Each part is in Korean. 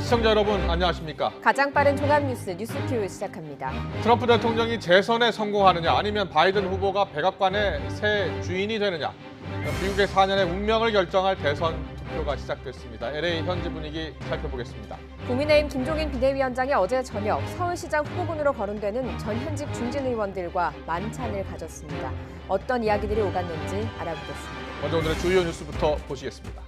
시청자 여러분 안녕하십니까? 가장 빠른 종합 뉴스 뉴스큐 시작합니다. 트럼프 대통령이 재선에 성공하느냐 아니면 바이든 후보가 백악관의 새 주인이 되느냐. 미국의 4년의 운명을 결정할 대선 투표가 시작됐습니다. LA 현지 분위기 살펴보겠습니다. 국민의힘 김종인 비대위원장이 어제 저녁 서울시장 후보군으로 거론되는 전현직 중진 의원들과 만찬을 가졌습니다. 어떤 이야기들이 오갔는지 알아보겠습니다. 먼저 오늘의 주요 뉴스부터 보시겠습니다.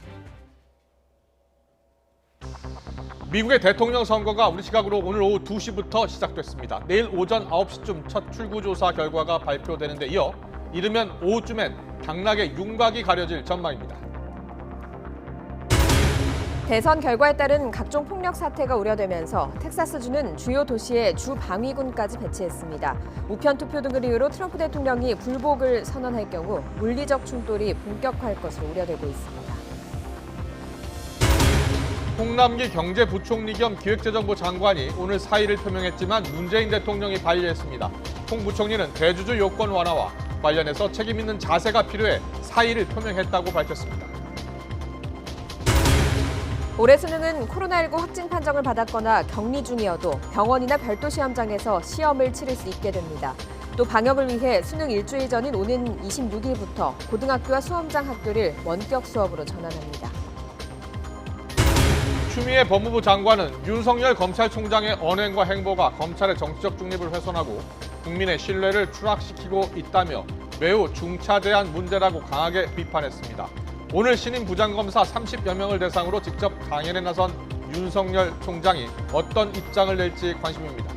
미국의 대통령 선거가 우리 시각으로 오늘 오후 2시부터 시작됐습니다. 내일 오전 9시쯤 첫 출구조사 결과가 발표되는데 이어 이르면 오후쯤엔 당락의 윤곽이 가려질 전망입니다. 대선 결과에 따른 각종 폭력 사태가 우려되면서 텍사스주는 주요 도시에 주 방위군까지 배치했습니다. 우편 투표 등을 이유로 트럼프 대통령이 불복을 선언할 경우 물리적 충돌이 본격화할 것으로 우려되고 있습니다. 홍남기 경제부총리 겸 기획재정부 장관이 오늘 사의를 표명했지만 문재인 대통령이 반려했습니다. 홍 부총리는 대주주 요건 완화와 관련해서 책임 있는 자세가 필요해 사의를 표명했다고 밝혔습니다. 올해 수능은 코로나19 확진 판정을 받았거나 격리 중이어도 병원이나 별도 시험장에서 시험을 치를 수 있게 됩니다. 또 방역을 위해 수능 일주일 전인 오는 26일부터 고등학교와 수험장 학교를 원격 수업으로 전환합니다. 추미애 법무부 장관은 윤석열 검찰총장의 언행과 행보가 검찰의 정치적 중립을 훼손하고 국민의 신뢰를 추락시키고 있다며 매우 중차대한 문제라고 강하게 비판했습니다. 오늘 신임 부장검사 30여 명을 대상으로 직접 강연에 나선 윤석열 총장이 어떤 입장을 낼지 관심입니다.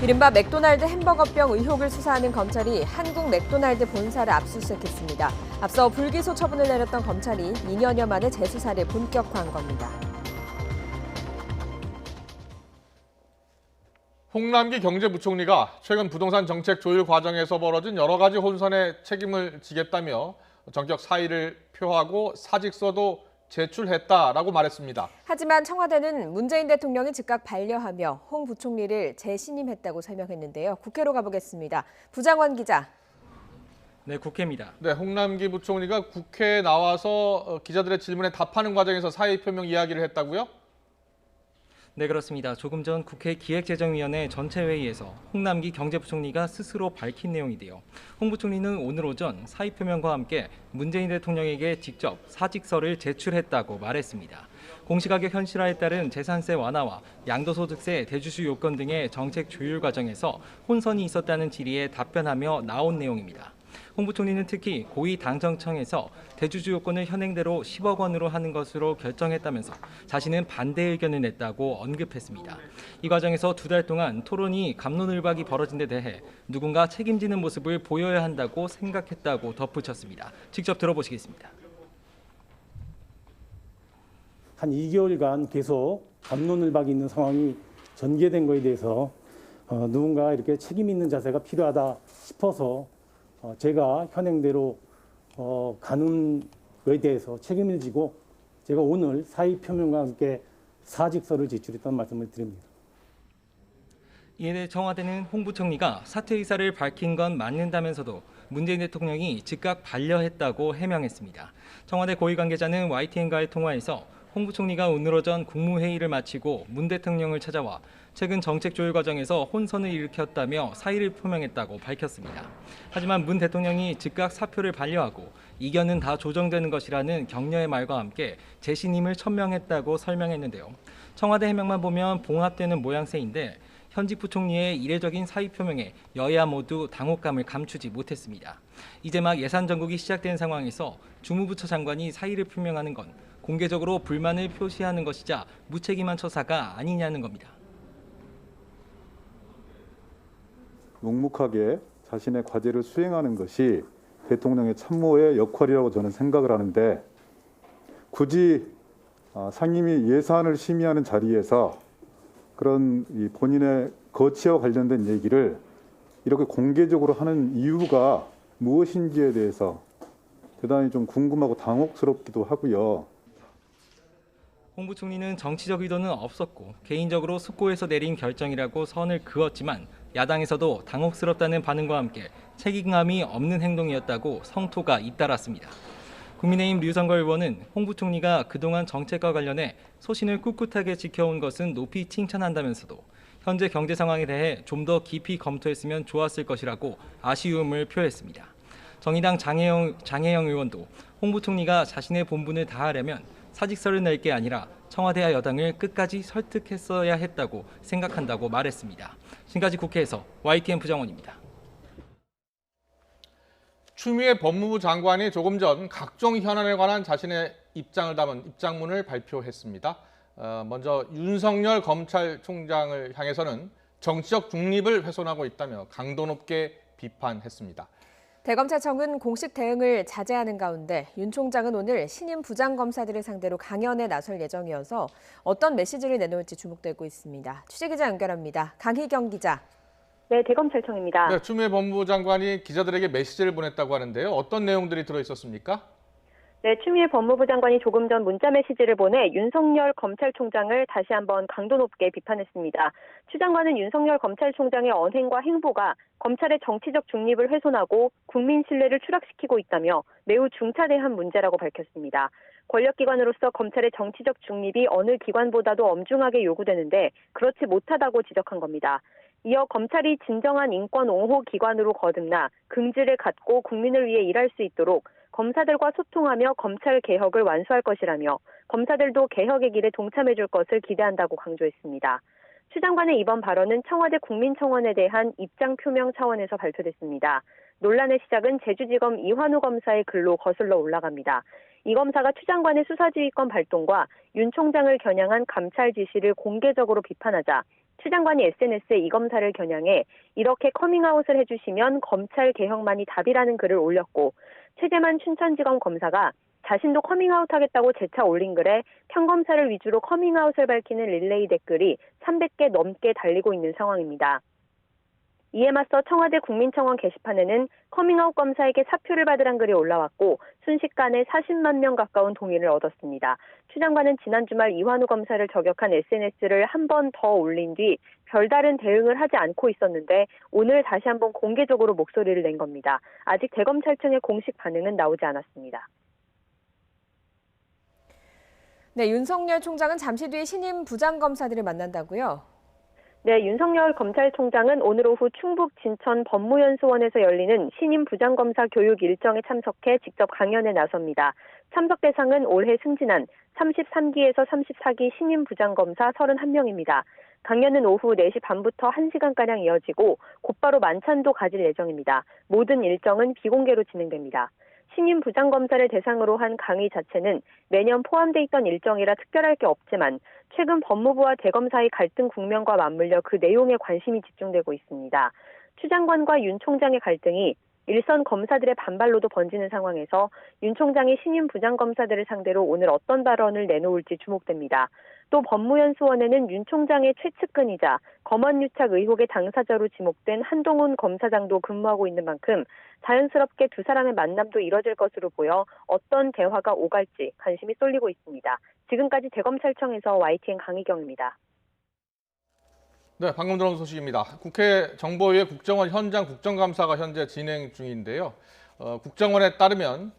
이른바 맥도날드 햄버거병 의혹을 수사하는 검찰이 한국 맥도날드 본사를 압수수색했습니다. 앞서 불기소 처분을 내렸던 검찰이 2년여 만에 재수사를 본격화한 겁니다. 홍남기 경제부총리가 최근 부동산 정책 조율 과정에서 벌어진 여러 가지 혼선에 책임을 지겠다며 전격 사의를 표하고 사직서도 제출했다라고 말했습니다. 하지만 청와대는 문재인 대통령이 즉각 반려하며 홍 부총리를 재신임했다고 설명했는데요. 국회로 가보겠습니다. 부장원 기자. 네, 국회입니다. 네, 홍남기 부총리가 국회에 나와서 기자들의 질문에 답하는 과정에서 사의 표명 이야기를 했다고요? 네, 그렇습니다. 조금 전 국회 기획재정위원회 전체 회의에서 홍남기 경제부총리가 스스로 밝힌 내용인데요. 홍 부총리는 오늘 오전 사의 표명과 함께 문재인 대통령에게 직접 사직서를 제출했다고 말했습니다. 공시가격 현실화에 따른 재산세 완화와 양도소득세 대주주 요건 등의 정책 조율 과정에서 혼선이 있었다는 질의에 답변하며 나온 내용입니다. 홍 부총리는 특히 고위 당정청에서 대주주 요건을 현행대로 10억 원으로 하는 것으로 결정했다면서 자신은 반대 의견을 냈다고 언급했습니다. 이 과정에서 2달 동안 토론이 갑론을박이 벌어진 데 대해 누군가 책임지는 모습을 보여야 한다고 생각했다고 덧붙였습니다. 직접 들어보시겠습니다. 한 2개월간 계속 갑론을박이 있는 상황이 전개된 것에 대해서 누군가 이렇게 책임 있는 자세가 필요하다 싶어서 제가 현행대로 가는 것에 대해서 책임을 지고 제가 오늘 사의 표명과 함께 사직서를 제출했다는 말씀을 드립니다. 이에 대해 청와대는 홍 부총리가 사퇴 의사를 밝힌 건 맞는다면서도 문재인 대통령이 즉각 반려했다고 해명했습니다. 청와대 고위 관계자는 YTN과의 통화에서 홍 부총리가 오늘 오전 국무회의를 마치고 문 대통령을 찾아와 최근 정책 조율 과정에서 혼선을 일으켰다며 사의를 표명했다고 밝혔습니다. 하지만 문 대통령이 즉각 사표를 반려하고 이견은 다 조정되는 것이라는 격려의 말과 함께 재신임을 천명했다고 설명했는데요. 청와대 해명만 보면 봉합되는 모양새인데 현직 부총리의 이례적인 사의 표명에 여야 모두 당혹감을 감추지 못했습니다. 이제 막 예산 전국이 시작된 상황에서 주무부처 장관이 사의를 표명하는 건 공개적으로 불만을 표시하는 것이자 무책임한 처사가 아니냐는 겁니다. 묵묵하게 자신의 과제를 수행하는 것이 대통령의 참모의 역할이라고 저는 생각을 하는데 굳이 상임위 예산을 심의하는 자리에서 그런 본인의 거취와 관련된 얘기를 이렇게 공개적으로 하는 이유가 무엇인지에 대해서 대단히 좀 궁금하고 당혹스럽기도 하고요. 홍 부총리는 정치적 의도는 없었고 개인적으로 숙고해서 내린 결정이라고 선을 그었지만 야당에서도 당혹스럽다는 반응과 함께 책임감이 없는 행동이었다고 성토가 잇따랐습니다. 국민의힘 류성걸 의원은 홍 부총리가 그동안 정책과 관련해 소신을 꿋꿋하게 지켜온 것은 높이 칭찬한다면서도 현재 경제 상황에 대해 좀 더 깊이 검토했으면 좋았을 것이라고 아쉬움을 표했습니다. 정의당 장혜영 의원도 홍 부총리가 자신의 본분을 다하려면 사직서를 낼 게 아니라 청와대와 여당을 끝까지 설득했어야 했다고 생각한다고 말했습니다. 지금까지 국회에서 YTN 부정원입니다. 추미애 법무부 장관이 조금 전 각종 현안에 관한 자신의 입장을 담은 입장문을 발표했습니다. 먼저 윤석열 검찰총장을 향해서는 정치적 중립을 훼손하고 있다며 강도 높게 비판했습니다. 대검찰청은 공식 대응을 자제하는 가운데 윤 총장은 오늘 신임 부장검사들을 상대로 강연에 나설 예정이어서 어떤 메시지를 내놓을지 주목되고 있습니다. 취재기자 연결합니다. 강희경 기자. 네, 대검찰청입니다. 네, 추미애 법무부 장관이 기자들에게 메시지를 보냈다고 하는데요. 어떤 내용들이 들어있었습니까? 네, 추미애 법무부 장관이 조금 전 문자 메시지를 보내 윤석열 검찰총장을 다시 한번 강도 높게 비판했습니다. 추 장관은 윤석열 검찰총장의 언행과 행보가 검찰의 정치적 중립을 훼손하고 국민 신뢰를 추락시키고 있다며 매우 중차대한 문제라고 밝혔습니다. 권력기관으로서 검찰의 정치적 중립이 어느 기관보다도 엄중하게 요구되는데 그렇지 못하다고 지적한 겁니다. 이어 검찰이 진정한 인권 옹호 기관으로 거듭나 긍지를 갖고 국민을 위해 일할 수 있도록 검사들과 소통하며 검찰 개혁을 완수할 것이라며 검사들도 개혁의 길에 동참해줄 것을 기대한다고 강조했습니다. 추 장관의 이번 발언은 청와대 국민청원에 대한 입장 표명 차원에서 발표됐습니다. 논란의 시작은 제주지검 이환우 검사의 글로 거슬러 올라갑니다. 이 검사가 추 장관의 수사지휘권 발동과 윤 총장을 겨냥한 감찰 지시를 공개적으로 비판하자 추 장관이 SNS에 이 검사를 겨냥해 이렇게 커밍아웃을 해주시면 검찰 개혁만이 답이라는 글을 올렸고 최재만 춘천지검 검사가 자신도 커밍아웃하겠다고 재차 올린 글에 평검사를 위주로 커밍아웃을 밝히는 릴레이 댓글이 300개 넘게 달리고 있는 상황입니다. 이에 맞서 청와대 국민청원 게시판에는 커밍아웃 검사에게 사표를 받으란 글이 올라왔고 순식간에 40만 명 가까운 동의를 얻었습니다. 추 장관은 지난 주말 이환우 검사를 저격한 SNS를 한 번 더 올린 뒤 별다른 대응을 하지 않고 있었는데 오늘 다시 한번 공개적으로 목소리를 낸 겁니다. 아직 대검찰청의 공식 반응은 나오지 않았습니다. 네, 윤석열 총장은 잠시 뒤에 신임 부장검사들을 만난다고요? 네, 윤석열 검찰총장은 오늘 오후 충북 진천 법무연수원에서 열리는 신임 부장검사 교육 일정에 참석해 직접 강연에 나섭니다. 참석 대상은 올해 승진한 33기에서 34기 신임 부장검사 31명입니다. 강연은 오후 4시 반부터 1시간가량 이어지고 곧바로 만찬도 가질 예정입니다. 모든 일정은 비공개로 진행됩니다. 신임 부장검사를 대상으로 한 강의 자체는 매년 포함돼 있던 일정이라 특별할 게 없지만 최근 법무부와 대검 사이 갈등 국면과 맞물려 그 내용에 관심이 집중되고 있습니다. 추 장관과 윤 총장의 갈등이 일선 검사들의 반발로도 번지는 상황에서 윤 총장이 신임 부장검사들을 상대로 오늘 어떤 발언을 내놓을지 주목됩니다. 또 법무연수원에는 윤 총장의 최측근이자 검언유착 의혹의 당사자로 지목된 한동훈 검사장도 근무하고 있는 만큼 자연스럽게 두 사람의 만남도 이뤄질 것으로 보여 어떤 대화가 오갈지 관심이 쏠리고 있습니다. 지금까지 대검찰청에서 YTN 강희경입니다. 네, 방금 들어온 소식입니다. 국회 정보위의 국정원 현장 국정감사가 현재 진행 중인데요. 국정원에 따르면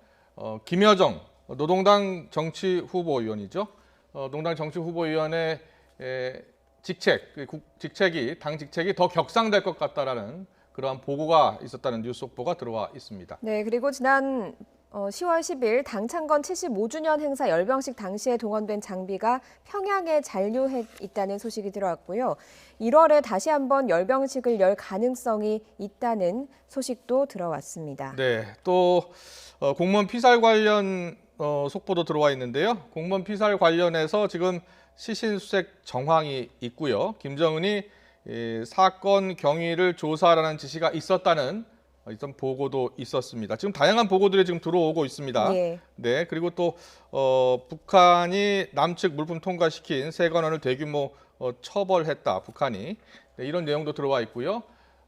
김여정 노동당 정치후보위원이죠. 노동당 정치후보위원의 당 직책이 더 격상될 것 같다라는 그러한 보고가 있었다는 뉴스 속보가 들어와 있습니다. 네, 그리고 지난 10월 10일 당창건 75주년 행사 열병식 당시에 동원된 장비가 평양에 잔류해 있다는 소식이 들어왔고요. 1월에 다시 한번 열병식을 열 가능성이 있다는 소식도 들어왔습니다. 네, 또 공무원 피살 관련 속보도 들어와 있는데요. 공무원 피살 관련해서 지금 시신수색 정황이 있고요. 김정은이 사건 경위를 조사하라는 지시가 있었다는 이런 보고도 있었습니다. 지금 다양한 보고들이 지금 들어오고 있습니다. 예. 네, 그리고 또 북한이 남측 물품 통과시킨 세 건원을 대규모 처벌했다. 북한이 이런 내용도 들어와 있고요.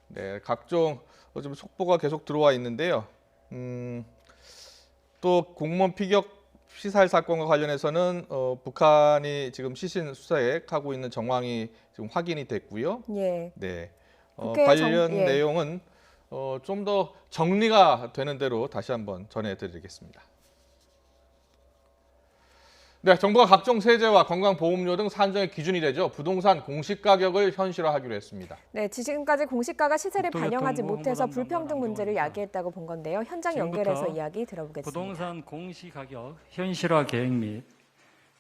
네, 각종 좀 속보가 계속 들어와 있는데요. 또 공무원 피살 사건과 관련해서는 북한이 지금 시신 수색하고 있는 정황이 지금 확인이 됐고요. 예. 네, 국회 관련 예. 내용은 좀 더 정리가 되는 대로 다시 한번 전해드리겠습니다. 네, 정부가 각종 세제와 건강보험료 등 산정의 기준이 되죠. 부동산 공시가격을 현실화하기로 했습니다. 네, 지금까지 공시가가 시세를 반영하지 국토교통부 못해서 홍보담당 불평등 문제를 안경원입니다. 야기했다고 본 건데요. 현장 지금부터 연결해서 이야기 들어보겠습니다. 부동산 공시가격 현실화 계획 및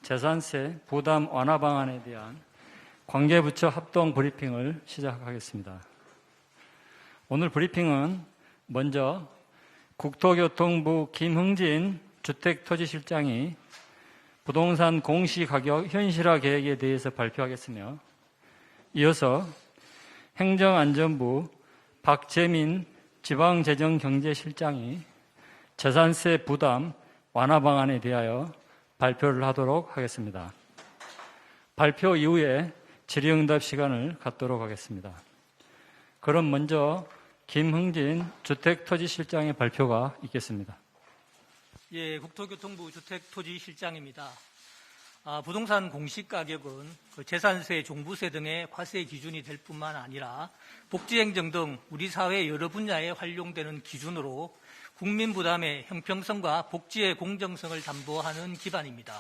재산세 부담 완화 방안에 대한 관계부처 합동 브리핑을 시작하겠습니다. 오늘 브리핑은 먼저 국토교통부 김흥진 주택토지실장이 부동산 공시가격 현실화 계획에 대해서 발표하겠으며, 이어서 행정안전부 박재민 지방재정경제실장이 재산세 부담 완화 방안에 대하여 발표를 하도록 하겠습니다. 발표 이후에 질의응답 시간을 갖도록 하겠습니다. 그럼 먼저 김흥진 주택토지실장의 발표가 있겠습니다. 예, 국토교통부 주택토지실장입니다. 부동산 공시가격은 재산세, 종부세 등의 과세 기준이 될 뿐만 아니라 복지행정 등 우리 사회 여러 분야에 활용되는 기준으로 국민 부담의 형평성과 복지의 공정성을 담보하는 기반입니다.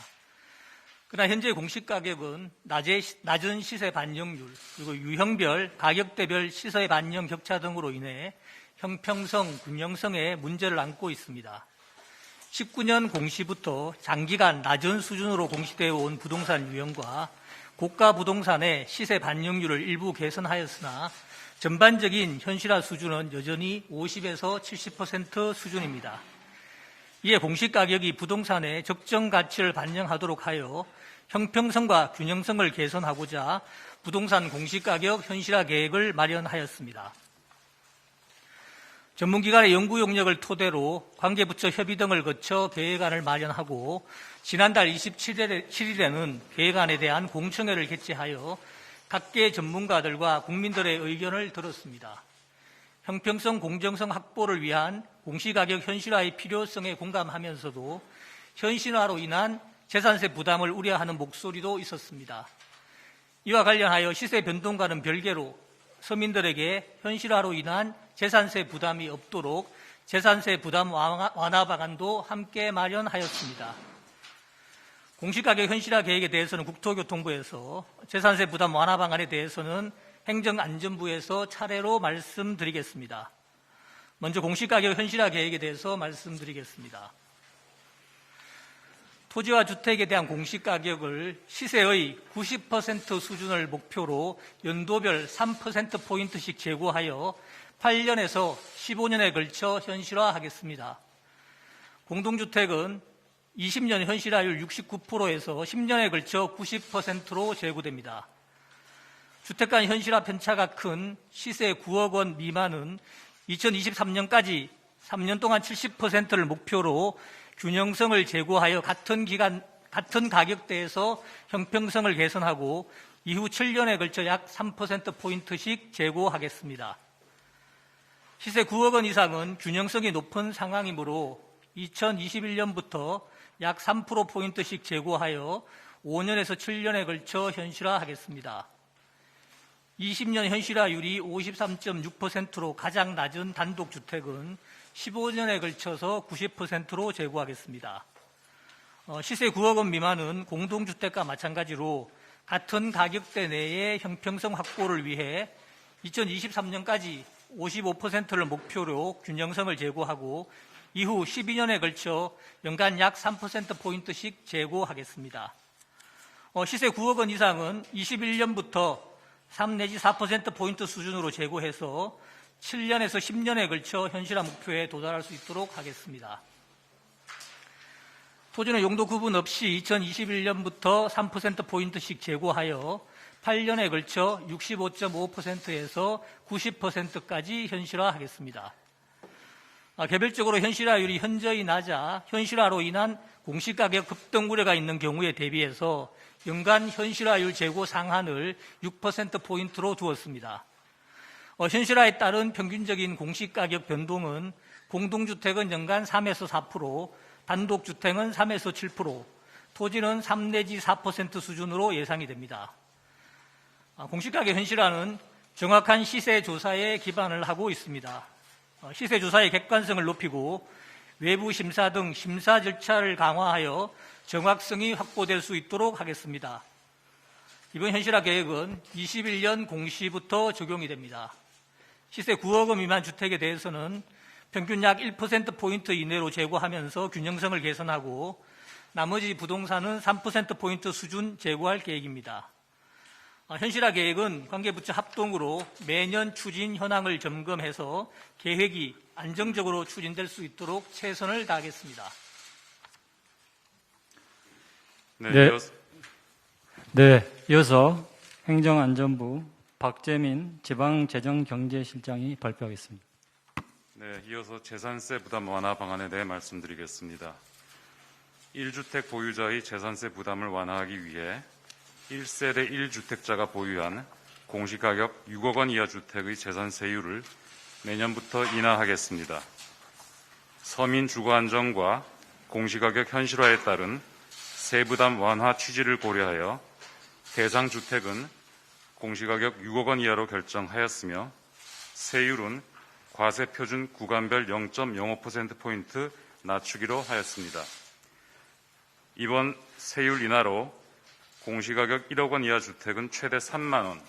그러나 현재 공시가격은 낮은 시세 반영률, 그리고 유형별, 가격대별 시세 반영 격차 등으로 인해 형평성, 균형성에 문제를 안고 있습니다. 19년 공시부터 장기간 낮은 수준으로 공시되어 온 부동산 유형과 고가 부동산의 시세 반영률을 일부 개선하였으나 전반적인 현실화 수준은 여전히 50에서 70% 수준입니다. 이에 공시가격이 부동산의 적정 가치를 반영하도록 하여 형평성과 균형성을 개선하고자 부동산 공시가격 현실화 계획을 마련하였습니다. 전문기관의 연구 용역을 토대로 관계부처 협의 등을 거쳐 계획안을 마련하고 지난달 27일에는 계획안에 대한 공청회를 개최하여 각계 전문가들과 국민들의 의견을 들었습니다. 형평성, 공정성 확보를 위한 공시가격 현실화의 필요성에 공감하면서도 현실화로 인한 재산세 부담을 우려하는 목소리도 있었습니다. 이와 관련하여 시세 변동과는 별개로 서민들에게 현실화로 인한 재산세 부담이 없도록 재산세 부담 완화 방안도 함께 마련하였습니다. 공시가격 현실화 계획에 대해서는 국토교통부에서, 재산세 부담 완화 방안에 대해서는 행정안전부에서 차례로 말씀드리겠습니다. 먼저 공시가격 현실화 계획에 대해서 말씀드리겠습니다. 토지와 주택에 대한 공시가격을 시세의 90% 수준을 목표로 연도별 3%포인트씩 제고하여 8년에서 15년에 걸쳐 현실화하겠습니다. 공동주택은 20년 현실화율 69%에서 10년에 걸쳐 90%로 제고됩니다. 주택 간 현실화 편차가 큰 시세 9억 원 미만은 2023년까지 3년 동안 70%를 목표로 균형성을 제고하여 같은 가격대에서 형평성을 개선하고 이후 7년에 걸쳐 약 3%포인트씩 제고하겠습니다. 시세 9억 원 이상은 균형성이 높은 상황이므로 2021년부터 약 3%포인트씩 제고하여 5년에서 7년에 걸쳐 현실화하겠습니다. 20년 현실화율이 53.6%로 가장 낮은 단독주택은 15년에 걸쳐서 90%로 제고하겠습니다. 시세 9억 원 미만은 공동주택과 마찬가지로 같은 가격대 내의 형평성 확보를 위해 2023년까지 55%를 목표로 균형성을 제고하고 이후 12년에 걸쳐 연간 약 3%포인트씩 제고하겠습니다. 시세 9억 원 이상은 21년부터 3 내지 4%포인트 수준으로 제고해서 7년에서 10년에 걸쳐 현실화 목표에 도달할 수 있도록 하겠습니다. 토지는 용도 구분 없이 2021년부터 3%포인트씩 제고하여 8년에 걸쳐 65.5%에서 90%까지 현실화하겠습니다. 개별적으로 현실화율이 현저히 낮아 현실화로 인한 공시가격 급등 우려가 있는 경우에 대비해서 연간 현실화율 제고 상한을 6%포인트로 두었습니다. 현실화에 따른 평균적인 공시가격 변동은 공동주택은 연간 3에서 4%, 단독주택은 3에서 7%, 토지는 3 내지 4% 수준으로 예상이 됩니다. 공시가격 현실화는 정확한 시세 조사에 기반을 하고 있습니다. 시세 조사의 객관성을 높이고 외부 심사 등 심사 절차를 강화하여 정확성이 확보될 수 있도록 하겠습니다. 이번 현실화 계획은 21년 공시부터 적용이 됩니다. 시세 9억 원 미만 주택에 대해서는 평균 약 1%포인트 이내로 재고하면서 균형성을 개선하고 나머지 부동산은 3%포인트 수준 재고할 계획입니다. 현실화 계획은 관계부처 합동으로 매년 추진 현황을 점검해서 계획이 안정적으로 추진될 수 있도록 최선을 다하겠습니다. 이어서 행정안전부 박재민 지방재정경제실장이 발표하겠습니다. 네, 이어서 재산세 부담 완화 방안에 대해 말씀드리겠습니다. 1주택 보유자의 재산세 부담을 완화하기 위해 1세대 1주택자가 보유한 공시가격 6억 원 이하 주택의 재산세율을 내년부터 인하하겠습니다. 서민 주거 안정과 공시가격 현실화에 따른 세부담 완화 취지를 고려하여 대상 주택은 공시가격 6억 원 이하로 결정하였으며 세율은 과세 표준 구간별 0.05%포인트 낮추기로 하였습니다. 이번 세율 인하로 공시가격 1억 원 이하 주택은 최대 3만 원,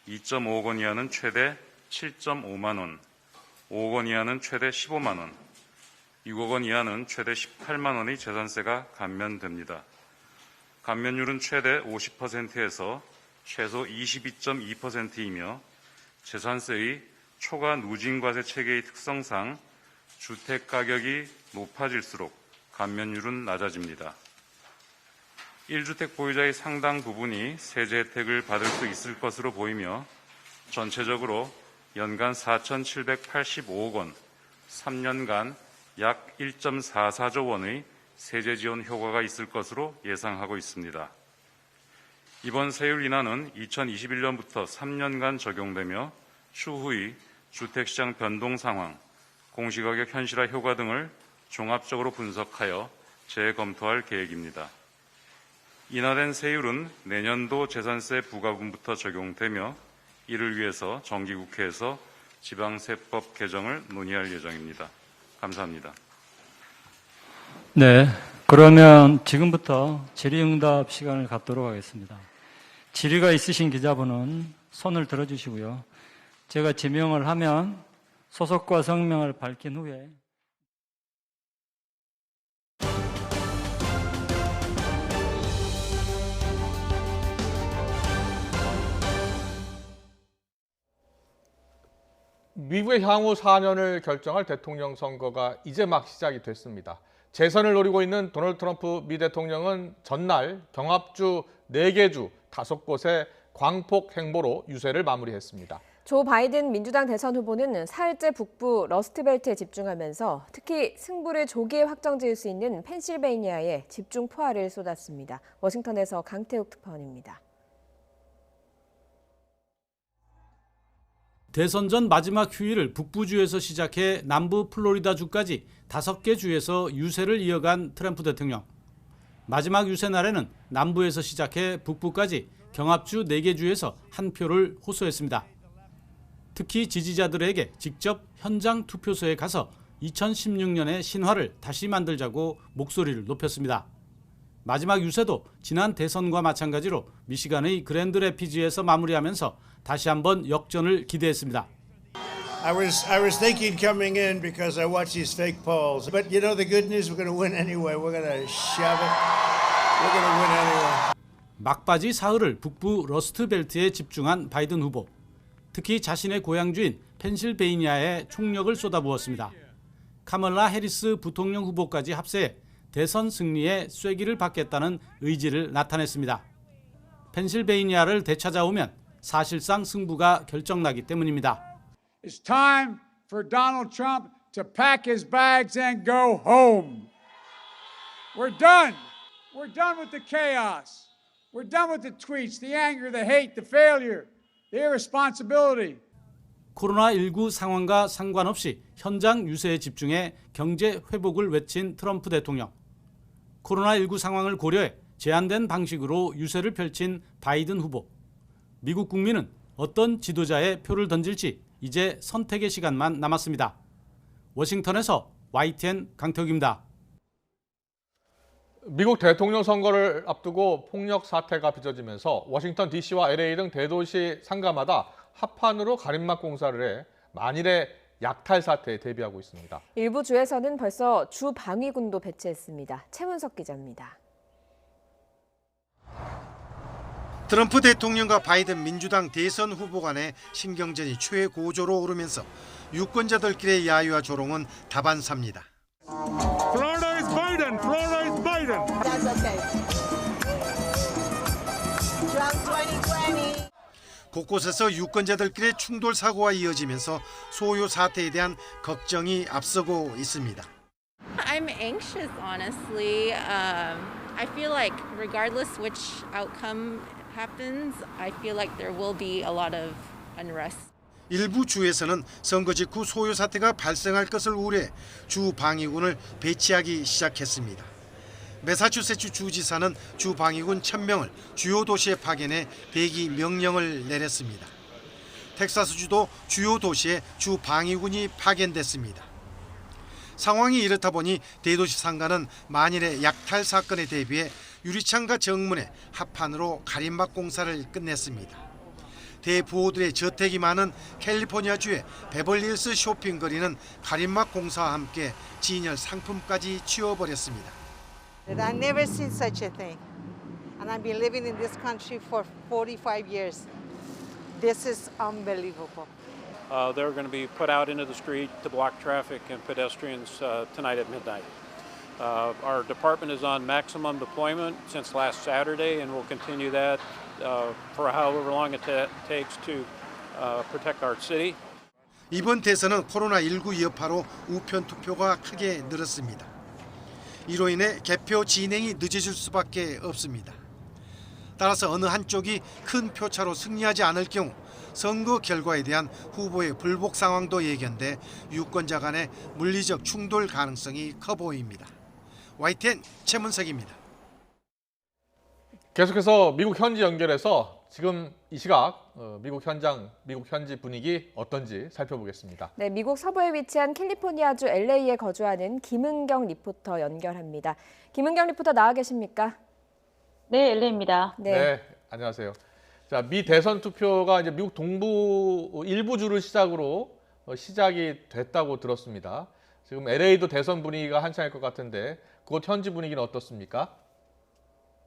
2.5억 원 이하는 최대 7.5만 원, 5억 원 이하는 최대 15만 원, 6억 원 이하는 최대 18만 원의 재산세가 감면됩니다. 감면율은 최대 50%에서 최소 22.2%이며 재산세의 초과 누진과세 체계의 특성상 주택 가격이 높아질수록 감면율은 낮아집니다. 1주택 보유자의 상당 부분이 세제 혜택을 받을 수 있을 것으로 보이며 전체적으로 연간 4,785억 원, 3년간 약 1.44조 원의 세제 지원 효과가 있을 것으로 예상하고 있습니다. 이번 세율 인하는 2021년부터 3년간 적용되며 추후의 주택시장 변동 상황, 공시가격 현실화 효과 등을 종합적으로 분석하여 재검토할 계획입니다. 인하된 세율은 내년도 재산세 부과분부터 적용되며 이를 위해서 정기국회에서 지방세법 개정을 논의할 예정입니다. 감사합니다. 네, 그러면 지금부터 질의응답 시간을 갖도록 하겠습니다. 질의가 있으신 기자분은 손을 들어주시고요. 제가 지명을 하면 소속과 성명을 밝힌 후에 미국의 향후 4년을 결정할 대통령 선거가 이제 막 시작이 됐습니다. 재선을 노리고 있는 도널드 트럼프 미 대통령은 전날 경합주 4개 주 5곳의 광폭 행보로 유세를 마무리했습니다. 조 바이든 민주당 대선 후보는 사흘째 북부 러스트벨트에 집중하면서 특히 승부를 조기에 확정지을 수 있는 펜실베이니아에 집중 포화를 쏟았습니다. 워싱턴에서 강태욱 특파원입니다. 대선 전 마지막 휴일을 북부주에서 시작해 남부 플로리다주까지 5개 주에서 유세를 이어간 트럼프 대통령. 마지막 유세 날에는 남부에서 시작해 북부까지 경합주 4개 주에서 한 표를 호소했습니다. 특히 지지자들에게 직접 현장 투표소에 가서 2016년의 신화를 다시 만들자고 목소리를 높였습니다. 마지막 유세도 지난 대선과 마찬가지로 미시간의 그랜드 래피즈에서 마무리하면서 다시 한번 역전을 기대했습니다. I was thinking coming in because I watch these fake polls. But you know the good news, we're going to win anyway. We're going to shove it. We're going to win anyway. 막바지 사흘을 북부 러스트벨트에 집중한 바이든 후보. 특히 자신의 고향주인 펜실베이니아에 총력을 쏟아부었습니다. 카멀라 해리스 부통령 후보까지 합세해 대선 승리에 쐐기를 받겠다는 의지를 나타냈습니다. 펜실베이니아를 되찾아오면 사실상 승부가 결정나기 때문입니다. It's time for Donald Trump to pack his bags and go home. We're done. We're done with the chaos. We're done with the tweets, the anger, the hate, the failure, the irresponsibility. 코로나19 상황과 상관없이 현장 유세에 집중해 경제 회복을 외친 트럼프 대통령. 코로나19 상황을 고려해 제한된 방식으로 유세를 펼친 바이든 후보. 미국 국민은 어떤 지도자의 표를 던질지 이제 선택의 시간만 남았습니다. 워싱턴에서 YTN 강태욱입니다. 미국 대통령 선거를 앞두고 폭력 사태가 빚어지면서 워싱턴 DC와 LA 등 대도시 상가마다 합판으로 가림막 공사를 해 만일의 약탈 사태에 대비하고 있습니다. 일부 주에서는 벌써 주 방위군도 배치했습니다. 최문석 기자입니다. 트럼프 대통령과 바이든 민주당 대선 후보 간의 신경전이 최고조로 오르면서 유권자들끼리의 야유와 조롱은 다반사입니다. Florida is Biden. Florida is Biden. That's okay. Trump 2020. 곳곳에서 유권자들끼리의 충돌 사고가 이어지면서 소요 사태에 대한 걱정이 앞서고 있습니다. I'm anxious, honestly. I feel like regardless which outcome happens, I feel like there will be a lot of unrest. 일부 주에서는 선거 직후 소요 사태가 발생할 것을 우려해 주 방위군을 배치하기 시작했습니다. 매사추세츠 주지사는 주 방위군 1000명을 주요 도시에 파견해 대기 명령을 내렸습니다. 텍사스주도 주요 도시에 주 방위군이 파견됐습니다. 상황이 이렇다 보니 대도시 상가는 만일의 약탈 사건에 대비해 유리창과 정문에 합판으로 가림막 공사를 끝냈습니다. 대부호들의 저택이 많은 캘리포니아주의 베벌리힐스 쇼핑거리는 가림막 공사와 함께 진열 상품까지 치워버렸습니다. I've never seen such a thing. And I've been living in this country for 45 years. This is unbelievable. They're going to be put out into the street to block traffic and pedestrians tonight at midnight. Our department is on maximum deployment since last Saturday, and we'll continue that for however long it takes to protect our city. 이번 대선은 코로나19 여파로 우편 투표가 크게 늘었습니다. 이로 인해 개표 진행이 늦어질 수밖에 없습니다. 따라서 어느 한쪽이 큰 표차로 승리하지 않을 경우 선거 결과에 대한 후보의 불복 상황도 예견돼 유권자 간의 물리적 충돌 가능성이 커 보입니다. YTN 최문석입니다. 계속해서 미국 현지 연결해서 지금 이 시각 미국 현장, 미국 현지 분위기 어떤지 살펴보겠습니다. 네, 미국 서부에 위치한 캘리포니아주 LA에 거주하는 김은경 리포터 연결합니다. 김은경 리포터 나와 계십니까? 네, LA입니다. 네, 안녕하세요. 자, 미 대선 투표가 이제 미국 동부 일부 주를 시작으로 시작이 됐다고 들었습니다. 지금 LA도 대선 분위기가 한창일 것 같은데 그곳 현지 분위기는 어떻습니까?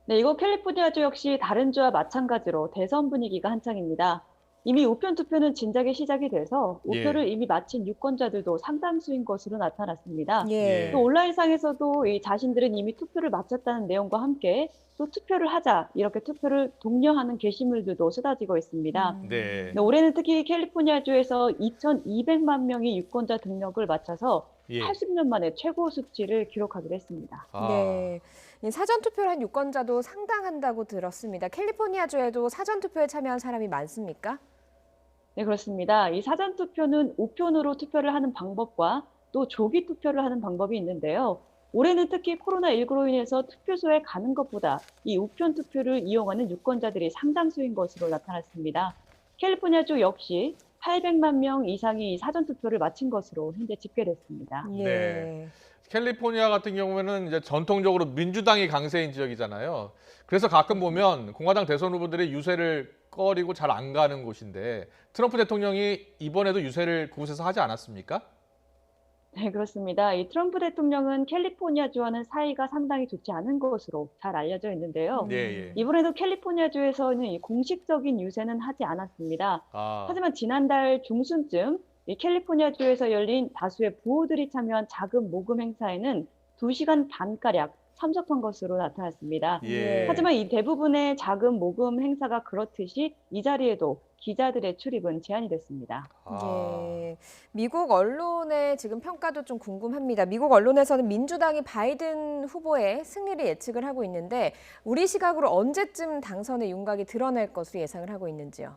네, 이곳 캘리포니아주 역시 다른 주와 마찬가지로 대선 분위기가 한창입니다. 이미 우편 투표는 진작에 시작이 돼서 우표를 이미 마친 유권자들도 상당수인 것으로 나타났습니다. 또 온라인상에서도 자신들은 이미 투표를 마쳤다는 내용과 함께 또 투표를 하자 이렇게 투표를 독려하는 게시물들도 쏟아지고 있습니다. 네, 올해는 특히 캘리포니아주에서 2,200만 명이 유권자 등록을 마쳐서 80년 만에 최고 수치를 기록하기로 했습니다. 네, 사전 투표를 한 유권자도 상당한다고 들었습니다. 캘리포니아주에도 사전 투표에 참여한 사람이 많습니까? 네, 그렇습니다. 이 사전 투표는 우편으로 투표를 하는 방법과 또 조기 투표를 하는 방법이 있는데요. 올해는 특히 코로나19로 인해서 투표소에 가는 것보다 이 우편 투표를 이용하는 유권자들이 상당수인 것으로 나타났습니다. 캘리포니아주 역시 800만 명 이상이 사전 투표를 마친 것으로 현재 집계됐습니다. 네. 캘리포니아 같은 경우에는 이제 전통적으로 민주당이 강세인 지역이잖아요. 그래서 가끔 보면 공화당 대선 후보들이 유세를 꺼리고 잘 안 가는 곳인데 트럼프 대통령이 이번에도 유세를 그곳에서 하지 않았습니까? 네, 그렇습니다. 이 트럼프 대통령은 캘리포니아주와는 사이가 상당히 좋지 않은 것으로 잘 알려져 있는데요. 이번에도 캘리포니아주에서는 이 공식적인 유세는 하지 않았습니다. 하지만 지난달 중순쯤 이 캘리포니아주에서 열린 다수의 부호들이 참여한 작은 모금 행사에는 2시간 반가량 참석한 것으로 나타났습니다. 하지만 이 대부분의 작은 모금 행사가 그렇듯이 이 자리에도 기자들의 출입은 제한이 됐습니다. 미국 언론의 지금 평가도 좀 궁금합니다. 미국 언론에서는 민주당이 바이든 후보의 승리를 예측을 하고 있는데 우리 시각으로 언제쯤 당선의 윤곽이 드러날 것으로 예상을 하고 있는지요?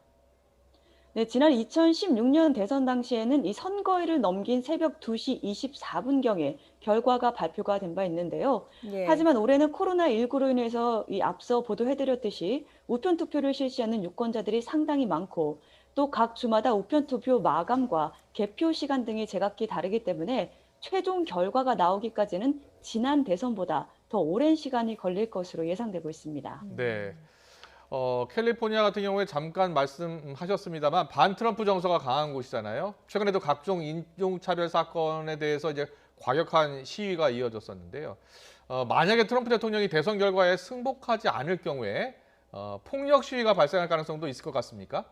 네, 지난 2016년 대선 당시에는 이 선거일을 넘긴 새벽 2시 24분경에 결과가 발표가 된 바 있는데요. 하지만 올해는 코로나19로 인해서 이 앞서 보도해드렸듯이 우편 투표를 실시하는 유권자들이 상당히 많고 또 각 주마다 우편 투표 마감과 개표 시간 등이 제각기 다르기 때문에 최종 결과가 나오기까지는 지난 대선보다 더 오랜 시간이 걸릴 것으로 예상되고 있습니다. 네. 캘리포니아 같은 경우에 잠깐 말씀하셨습니다만 반 트럼프 정서가 강한 곳이잖아요. 최근에도 각종 인종차별 사건에 대해서 이제 과격한 시위가 이어졌었는데요. 만약에 트럼프 대통령이 대선 결과에 승복하지 않을 경우에 폭력 시위가 발생할 가능성도 있을 것 같습니까?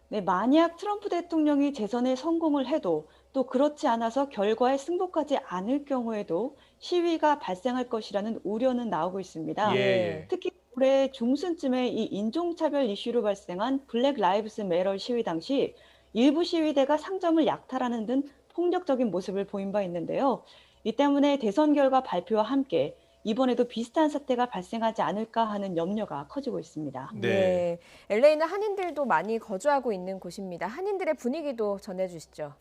네, 만약 트럼프 대통령이 재선에 성공을 해도 또 그렇지 않아서 결과에 승복하지 않을 경우에도 시위가 발생할 것이라는 우려는 나오고 있습니다. 예. 특히 올해 중순쯤에 이 인종차별 이슈로 발생한 블랙 라이브스 매터 시위 당시 일부 시위대가 상점을 약탈하는 등 폭력적인 모습을 보인 바 있는데요. 이 때문에 대선 결과 발표와 함께 이번에도 비슷한 사태가 발생하지 않을까 하는 염려가 커지고 있습니다. 네. LA는 한인들도 많이 거주하고 있는 곳입니다. 한인들의 분위기도 전해주시죠.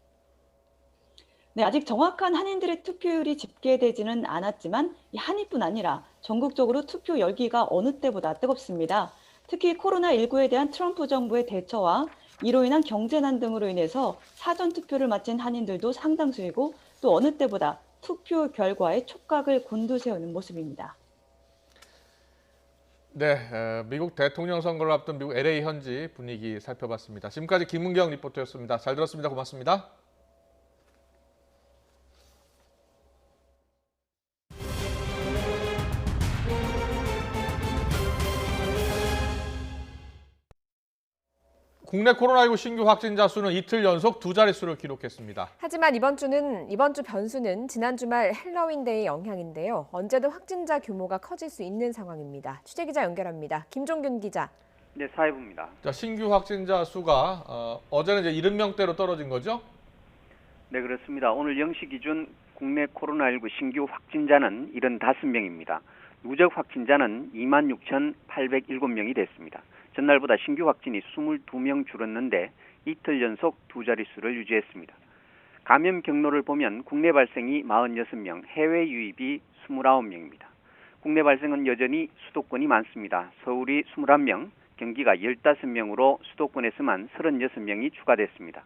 네, 아직 정확한 한인들의 투표율이 집계되지는 않았지만 이 한인뿐 아니라 전국적으로 투표 열기가 어느 때보다 뜨겁습니다. 특히 코로나19에 대한 트럼프 정부의 대처와 이로 인한 경제난 등으로 인해서 사전 투표를 마친 한인들도 상당수이고 또 어느 때보다 투표 결과에 촉각을 곤두세우는 모습입니다. 네, 미국 대통령 선거를 앞둔 미국 LA 현지 분위기 살펴봤습니다. 지금까지 김은경 리포터였습니다. 잘 들었습니다. 고맙습니다. 국내 코로나19 신규 확진자 수는 이틀 연속 두 자릿수를 기록했습니다. 하지만 이번 주 변수는 지난 주말 헬로윈데이의 영향인데요. 언제든 확진자 규모가 커질 수 있는 상황입니다. 취재기자 연결합니다. 김종균 기자. 네, 사회부입니다. 자, 신규 확진자 수가 어제는 이제 70명대로 떨어진 거죠? 네, 그렇습니다. 오늘 0시 기준 국내 코로나19 신규 확진자는 75명입니다. 누적 확진자는 26,807명이 됐습니다. 전날보다 신규 확진이 22명 줄었는데 이틀 연속 두 자릿수를 유지했습니다. 감염 경로를 보면 국내 발생이 46명, 해외 유입이 29명입니다. 국내 발생은 여전히 수도권이 많습니다. 서울이 21명, 경기가 15명으로 수도권에서만 36명이 추가됐습니다.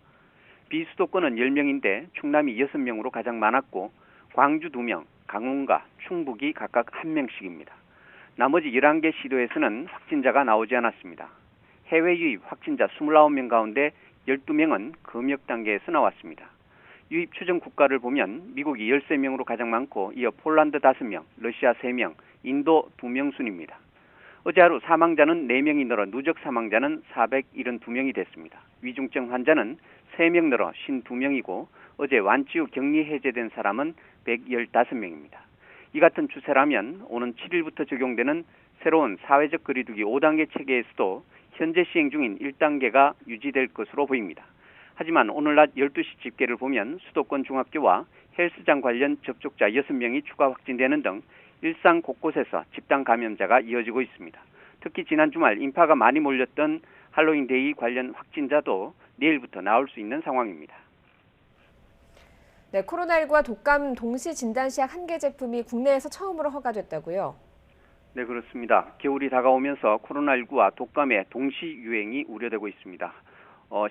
비수도권은 10명인데 충남이 6명으로 가장 많았고 광주 2명, 강원과 충북이 각각 1명씩입니다. 나머지 11개 시도에서는 확진자가 나오지 않았습니다. 해외 유입 확진자 29명 가운데 12명은 검역 단계에서 나왔습니다. 유입 추정 국가를 보면 미국이 13명으로 가장 많고 이어 폴란드 5명, 러시아 3명, 인도 2명 순입니다. 어제 하루 사망자는 4명이 늘어 누적 사망자는 472명이 됐습니다. 위중증 환자는 3명 늘어 52명이고 어제 완치 후 격리 해제된 사람은 115명입니다. 이 같은 추세라면 오는 7일부터 적용되는 새로운 사회적 거리두기 5단계 체계에서도 현재 시행 중인 1단계가 유지될 것으로 보입니다. 하지만 오늘 낮 12시 집계를 보면 수도권 중학교와 헬스장 관련 접촉자 6명이 추가 확진되는 등 일상 곳곳에서 집단 감염자가 이어지고 있습니다. 특히 지난 주말 인파가 많이 몰렸던 할로윈데이 관련 확진자도 내일부터 나올 수 있는 상황입니다. 네, 코로나19와 독감 동시 진단시약 한 개 제품이 국내에서 처음으로 허가됐다고요? 네, 그렇습니다. 겨울이 다가오면서 코로나19와 독감의 동시 유행이 우려되고 있습니다.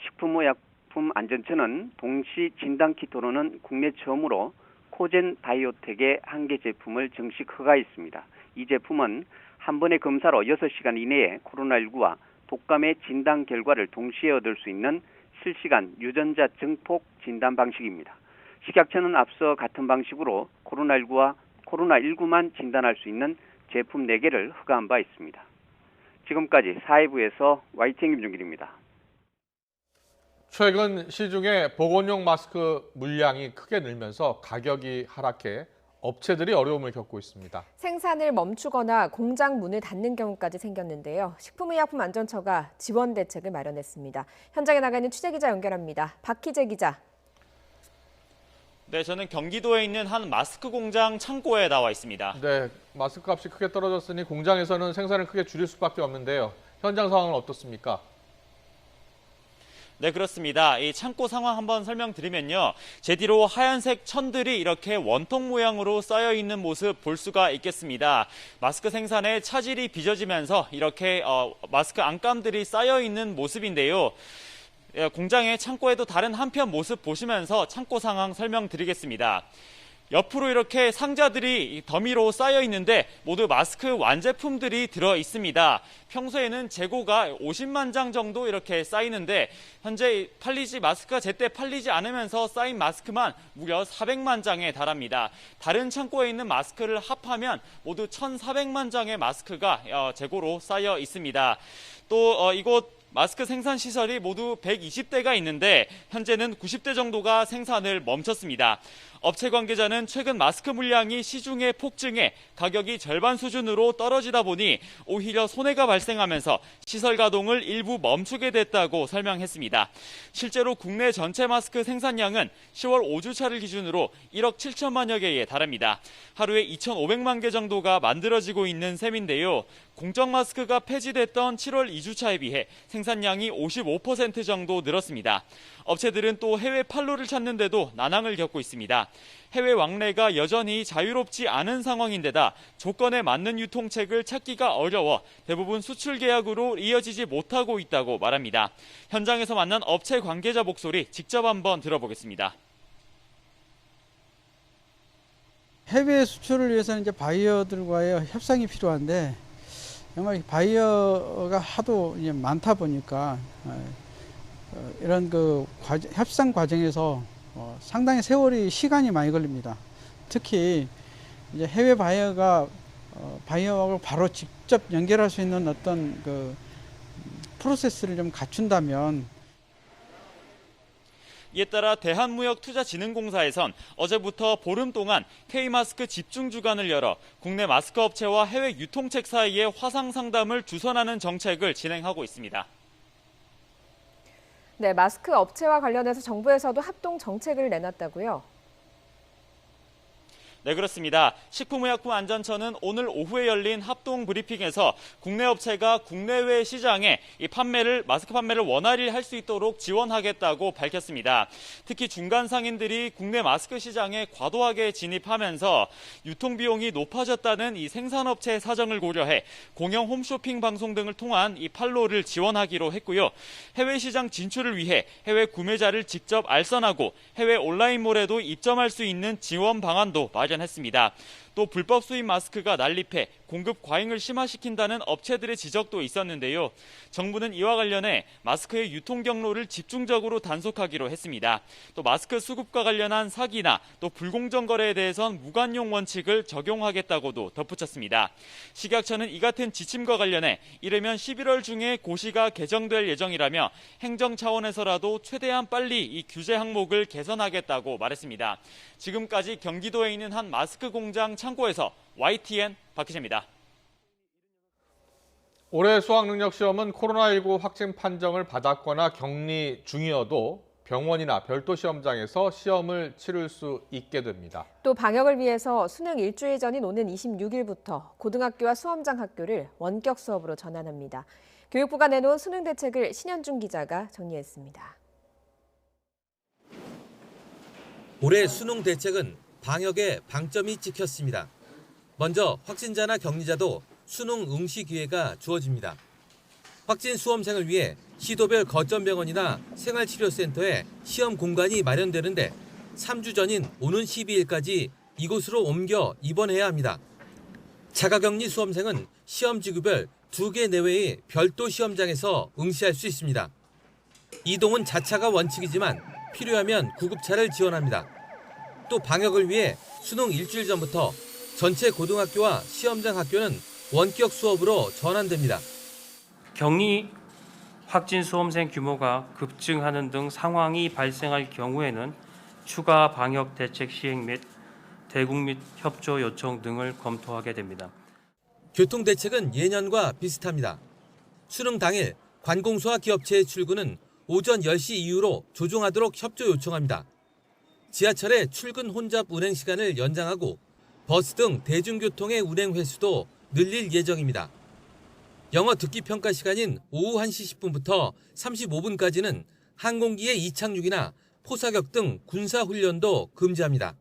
식품의약품안전처는 동시 진단키트로는 국내 처음으로 코젠 바이오텍의 한 개 제품을 정식 허가했습니다. 이 제품은 한 번의 검사로 6시간 이내에 코로나19와 독감의 진단 결과를 동시에 얻을 수 있는 실시간 유전자 증폭 진단 방식입니다. 식약처는 앞서 같은 방식으로 코로나19만 진단할 수 있는 제품 4개를 허가한 바 있습니다. 지금까지 사회부에서 YTN 김종길입니다. 최근 시중에 보건용 마스크 물량이 크게 늘면서 가격이 하락해 업체들이 어려움을 겪고 있습니다. 생산을 멈추거나 공장 문을 닫는 경우까지 생겼는데요. 식품의약품안전처가 지원 대책을 마련했습니다. 현장에 나가는 취재기자 연결합니다. 박희재 기자. 네, 저는 경기도에 있는 한 마스크 공장 창고에 나와 있습니다. 네, 마스크 값이 크게 떨어졌으니 공장에서는 생산을 크게 줄일 수밖에 없는데요. 현장 상황은 어떻습니까? 네, 그렇습니다. 이 창고 상황 한번 설명드리면요. 제 뒤로 하얀색 천들이 이렇게 원통 모양으로 쌓여 있는 모습 볼 수가 있겠습니다. 마스크 생산에 차질이 빚어지면서 이렇게 마스크 안감들이 쌓여 있는 모습인데요. 공장의 창고에도 다른 한편 모습 보시면서 창고 상황 설명드리겠습니다. 옆으로 이렇게 상자들이 더미로 쌓여 있는데 모두 마스크 완제품들이 들어 있습니다. 평소에는 재고가 50만 장 정도 이렇게 쌓이는데 현재 마스크가 제때 팔리지 않으면서 쌓인 마스크만 무려 400만 장에 달합니다. 다른 창고에 있는 마스크를 합하면 모두 1,400만 장의 마스크가 재고로 쌓여 있습니다. 또 이곳 마스크 생산 시설이 모두 120대가 있는데 현재는 90대 정도가 생산을 멈췄습니다. 업체 관계자는 최근 마스크 물량이 시중에 폭증해 가격이 절반 수준으로 떨어지다 보니 오히려 손해가 발생하면서 시설 가동을 일부 멈추게 됐다고 설명했습니다. 실제로 국내 전체 마스크 생산량은 10월 5주차를 기준으로 1억 7천만여 개에 달합니다. 하루에 2,500만 개 정도가 만들어지고 있는 셈인데요. 공적 마스크가 폐지됐던 7월 2주차에 비해 생산량이 55% 정도 늘었습니다. 업체들은 또 해외 판로를 찾는데도 난항을 겪고 있습니다. 해외 왕래가 여전히 자유롭지 않은 상황인데다 조건에 맞는 유통책을 찾기가 어려워 대부분 수출 계약으로 이어지지 못하고 있다고 말합니다. 현장에서 만난 업체 관계자 목소리 직접 한번 들어보겠습니다. 해외 수출을 위해서는 이제 바이어들과의 협상이 필요한데 정말 바이어가 하도 이제 많다 보니까 이런 협상 과정에서 상당히 시간이 많이 걸립니다. 특히 이제 해외 바이어하고 바로 직접 연결할 수 있는 어떤 프로세스를 좀 갖춘다면. 이에 따라 대한무역투자진흥공사에선 어제부터 보름 동안 K마스크 집중 주간을 열어 국내 마스크 업체와 해외 유통책 사이의 화상 상담을 주선하는 정책을 진행하고 있습니다. 네, 마스크 업체와 관련해서 정부에서도 합동 정책을 내놨다고요? 네, 그렇습니다. 식품의약품안전처는 오늘 오후에 열린 합동 브리핑에서 국내 업체가 국내외 시장에 마스크 판매를 원활히 할 수 있도록 지원하겠다고 밝혔습니다. 특히 중간 상인들이 국내 마스크 시장에 과도하게 진입하면서 유통비용이 높아졌다는 이 생산업체의 사정을 고려해 공영 홈쇼핑 방송 등을 통한 이 판로를 지원하기로 했고요. 해외 시장 진출을 위해 해외 구매자를 직접 알선하고 해외 온라인몰에도 입점할 수 있는 지원 방안도 마련했습니다. 또 불법 수입 마스크가 난립해 공급 과잉을 심화시킨다는 업체들의 지적도 있었는데요. 정부는 이와 관련해 마스크의 유통 경로를 집중적으로 단속하기로 했습니다. 또 마스크 수급과 관련한 사기나 또 불공정 거래에 대해선 무관용 원칙을 적용하겠다고도 덧붙였습니다. 식약처는 이 같은 지침과 관련해 이르면 11월 중에 고시가 개정될 예정이라며 행정 차원에서라도 최대한 빨리 이 규제 항목을 개선하겠다고 말했습니다. 지금까지 경기도에 있는 한 마스크 공장 창고에서 YTN 박희재입니다. 올해 수학능력시험은 코로나19 확진 판정을 받았거나 격리 중이어도 병원이나 별도 시험장에서 시험을 치를 수 있게 됩니다. 또 방역을 위해서 수능 일주일 전인 오는 26일부터 고등학교와 수험장 학교를 원격 수업으로 전환합니다. 교육부가 내놓은 수능 대책을 신현중 기자가 정리했습니다. 올해 수능 대책은 방역에 방점이 찍혔습니다. 먼저 확진자나 격리자도 수능 응시 기회가 주어집니다. 확진 수험생을 위해 시도별 거점병원이나 생활치료센터에 시험 공간이 마련되는데 3주 전인 오는 12일까지 이곳으로 옮겨 입원해야 합니다. 자가격리 수험생은 시험 지구별 2개 내외의 별도 시험장에서 응시할 수 있습니다. 이동은 자차가 원칙이지만 필요하면 구급차를 지원합니다. 또 방역을 위해 수능 일주일 전부터 전체 고등학교와 시험장 학교는 원격 수업으로 전환됩니다. 격리 확진 수험생 규모가 급증하는 등 상황이 발생할 경우에는 추가 방역 대책 시행 및 대국민 협조 요청 등을 검토하게 됩니다. 교통대책은 예년과 비슷합니다. 수능 당일 관공서와 기업체의 출근은 오전 10시 이후로 조정하도록 협조 요청합니다. 지하철의 출근 혼잡 운행 시간을 연장하고 버스 등 대중교통의 운행 횟수도 늘릴 예정입니다. 영어 듣기 평가 시간인 오후 1시 10분부터 35분까지는 항공기의 이착륙이나 포사격 등 군사훈련도 금지합니다.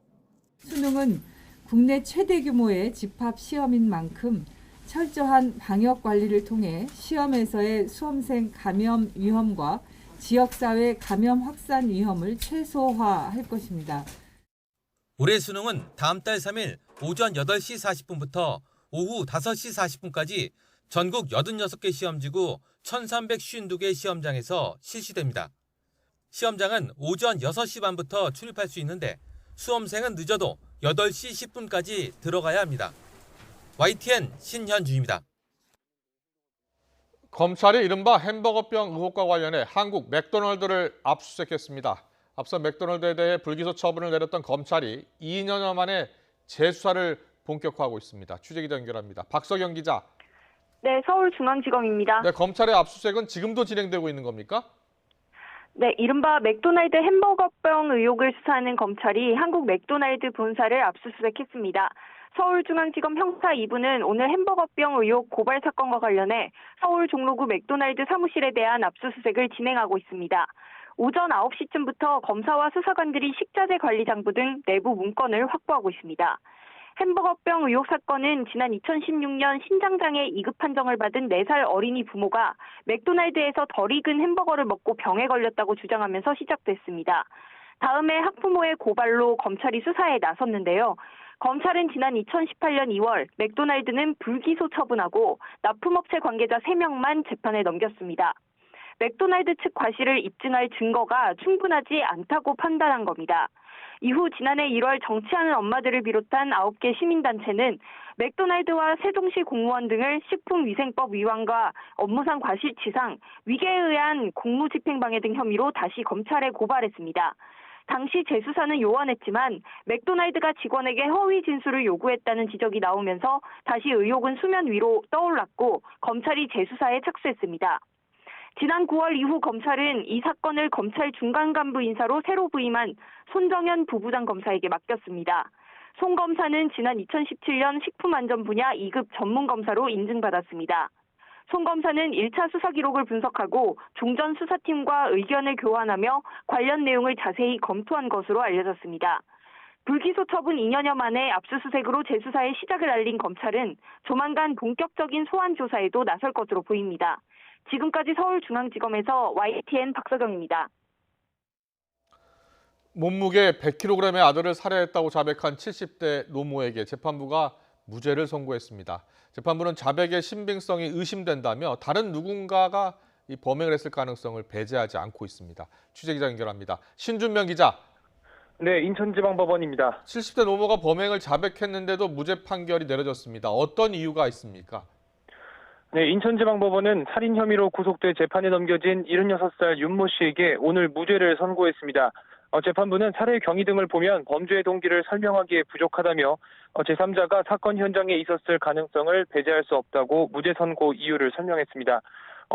수능은 국내 최대 규모의 집합 시험인 만큼 철저한 방역 관리를 통해 시험에서의 수험생 감염 위험과 지역사회 감염 확산 위험을 최소화할 것입니다. 올해 수능은 다음 달 3일 오전 8시 40분부터 오후 5시 40분까지 전국 86개 시험지구 1,352개 시험장에서 실시됩니다. 시험장은 오전 6시 반부터 출입할 수 있는데 수험생은 늦어도 8시 10분까지 들어가야 합니다. YTN 신현주입니다. 검찰이 이른바 햄버거병 의혹과 관련해 한국 맥도날드를 압수수색했습니다. 앞서 맥도날드에 대해 불기소 처분을 내렸던 검찰이 2년여 만에 재수사를 본격화하고 있습니다. 취재기자 연결합니다. 박석영 기자. 네, 서울중앙지검입니다. 네, 검찰의 압수수색은 지금도 진행되고 있는 겁니까? 네, 이른바 맥도날드 햄버거병 의혹을 수사하는 검찰이 한국 맥도날드 본사를 압수수색했습니다. 서울중앙지검 형사 2부는 오늘 햄버거병 의혹 고발 사건과 관련해 서울 종로구 맥도날드 사무실에 대한 압수수색을 진행하고 있습니다. 오전 9시쯤부터 검사와 수사관들이 식자재 관리 장부 등 내부 문건을 확보하고 있습니다. 햄버거병 의혹 사건은 지난 2016년 신장장애 2급 판정을 받은 4살 어린이 부모가 맥도날드에서 덜 익은 햄버거를 먹고 병에 걸렸다고 주장하면서 시작됐습니다. 다음에 학부모의 고발로 검찰이 수사에 나섰는데요. 검찰은 지난 2018년 2월 맥도날드는 불기소 처분하고 납품업체 관계자 3명만 재판에 넘겼습니다. 맥도날드 측 과실을 입증할 증거가 충분하지 않다고 판단한 겁니다. 이후 지난해 1월 정치하는 엄마들을 비롯한 9개 시민단체는 맥도날드와 세종시 공무원 등을 식품위생법 위반과 업무상 과실치상, 위계에 의한 공무집행방해 등 혐의로 다시 검찰에 고발했습니다. 당시 재수사는 요원했지만 맥도날드가 직원에게 허위 진술을 요구했다는 지적이 나오면서 다시 의혹은 수면 위로 떠올랐고 검찰이 재수사에 착수했습니다. 지난 9월 이후 검찰은 이 사건을 검찰 중간 간부 인사로 새로 부임한 손정현 부부장 검사에게 맡겼습니다. 손 검사는 지난 2017년 식품안전 분야 2급 전문검사로 인증받았습니다. 손 검사는 1차 수사 기록을 분석하고 종전 수사팀과 의견을 교환하며 관련 내용을 자세히 검토한 것으로 알려졌습니다. 불기소 처분 2년여 만에 압수수색으로 재수사의 시작을 알린 검찰은 조만간 본격적인 소환 조사에도 나설 것으로 보입니다. 지금까지 서울중앙지검에서 YTN 박석영입니다. 몸무게 100kg의 아들을 살해했다고 자백한 70대 노모에게 재판부가 무죄를 선고했습니다. 재판부는 자백의 신빙성이 의심된다며 다른 누군가가 이 범행을 했을 가능성을 배제하지 않고 있습니다. 취재기자 연결합니다. 신준명 기자. 네, 인천지방법원입니다. 70대 노모가 범행을 자백했는데도 무죄 판결이 내려졌습니다. 어떤 이유가 있습니까? 네, 인천지방법원은 살인 혐의로 구속돼 재판에 넘겨진 76살 윤모 씨에게 오늘 무죄를 선고했습니다. 재판부는 살해 경위 등을 보면 범죄의 동기를 설명하기에 부족하다며 제3자가 사건 현장에 있었을 가능성을 배제할 수 없다고 무죄 선고 이유를 설명했습니다.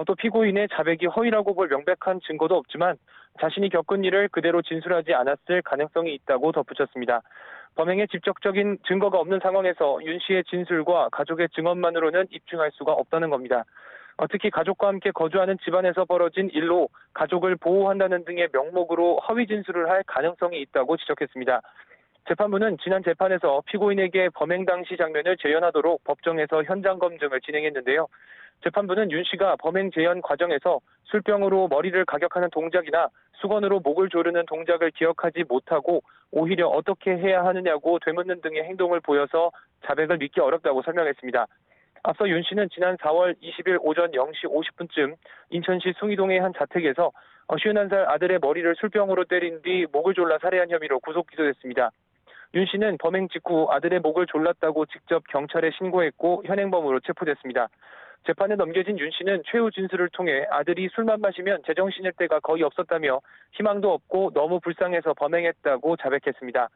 또 피고인의 자백이 허위라고 볼 명백한 증거도 없지만 자신이 겪은 일을 그대로 진술하지 않았을 가능성이 있다고 덧붙였습니다. 범행의 직접적인 증거가 없는 상황에서 윤 씨의 진술과 가족의 증언만으로는 입증할 수가 없다는 겁니다. 특히 가족과 함께 거주하는 집안에서 벌어진 일로 가족을 보호한다는 등의 명목으로 허위 진술을 할 가능성이 있다고 지적했습니다. 재판부는 지난 재판에서 피고인에게 범행 당시 장면을 재현하도록 법정에서 현장 검증을 진행했는데요. 재판부는 윤 씨가 범행 재현 과정에서 술병으로 머리를 가격하는 동작이나 수건으로 목을 조르는 동작을 기억하지 못하고 오히려 어떻게 해야 하느냐고 되묻는 등의 행동을 보여서 자백을 믿기 어렵다고 설명했습니다. 앞서 윤 씨는 지난 4월 20일 오전 0시 50분쯤 인천시 숭이동의 한 자택에서 51살 아들의 머리를 술병으로 때린 뒤 목을 졸라 살해한 혐의로 구속 기소됐습니다. 윤 씨는 범행 직후 아들의 목을 졸랐다고 직접 경찰에 신고했고 현행범으로 체포됐습니다. 재판에 넘겨진 윤 씨는 최후 진술을 통해 아들이 술만 마시면 제정신일 때가 거의 없었다며 희망도 없고 너무 불쌍해서 범행했다고 자백했습니다.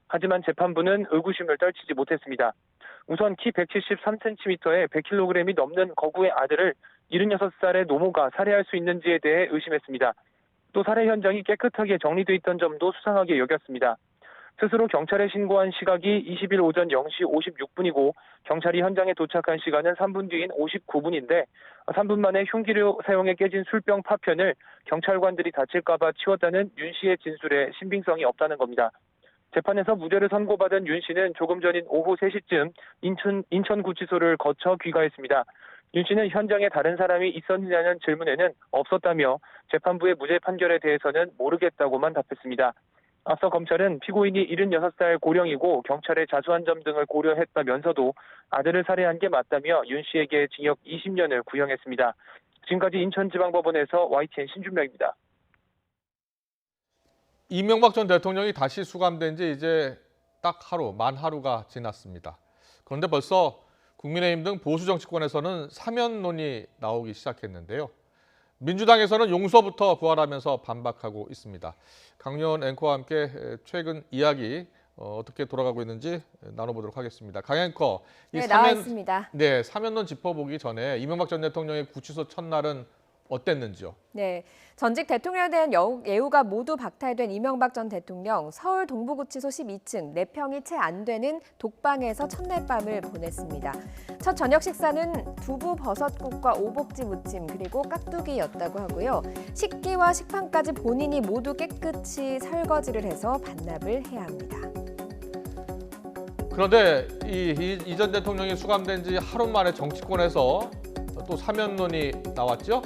하지만 재판부는 의구심을 떨치지 못했습니다. 우선 키 173cm에 100kg이 넘는 거구의 아들을 76살의 노모가 살해할 수 있는지에 대해 의심했습니다. 또 살해 현장이 깨끗하게 정리돼 있던 점도 수상하게 여겼습니다. 스스로 경찰에 신고한 시각이 20일 오전 0시 56분이고 경찰이 현장에 도착한 시간은 3분 뒤인 59분인데 3분 만에 흉기를 사용해 깨진 술병 파편을 경찰관들이 다칠까 봐 치웠다는 윤 씨의 진술에 신빙성이 없다는 겁니다. 재판에서 무죄를 선고받은 윤 씨는 조금 전인 오후 3시쯤 인천구치소를 거쳐 귀가했습니다. 윤 씨는 현장에 다른 사람이 있었느냐는 질문에는 없었다며 재판부의 무죄 판결에 대해서는 모르겠다고만 답했습니다. 앞서 검찰은 피고인이 76살 고령이고 경찰의 자수한 점 등을 고려했다면서도 아들을 살해한 게 맞다며 윤 씨에게 징역 20년을 구형했습니다. 지금까지 인천지방법원에서 YTN 신준명입니다. 이명박 전 대통령이 다시 수감된 지 이제 딱 만 하루가 지났습니다. 그런데 벌써 국민의힘 등 보수 정치권에서는 사면론이 나오기 시작했는데요. 민주당에서는 용서부터 구하라면서 반박하고 있습니다. 강연 앵커와 함께 최근 이야기 어떻게 돌아가고 있는지 나눠보도록 하겠습니다. 강 앵커, 나와 있습니다. 네, 사면론 짚어보기 전에 이명박 전 대통령의 구치소 첫날은 어땠는지요? 네, 전직 대통령에 대한 예우가 모두 박탈된 이명박 전 대통령 서울 동부구치소 12층 4평이 채 안 되는 독방에서 첫날 밤을 보냈습니다. 첫 저녁 식사는 두부 버섯국과 오복지 무침 그리고 깍두기였다고 하고요. 식기와 식판까지 본인이 모두 깨끗이 설거지를 해서 반납을 해야 합니다. 그런데 이 전 대통령이 수감된 지 하루 만에 정치권에서 또 사면론이 나왔죠?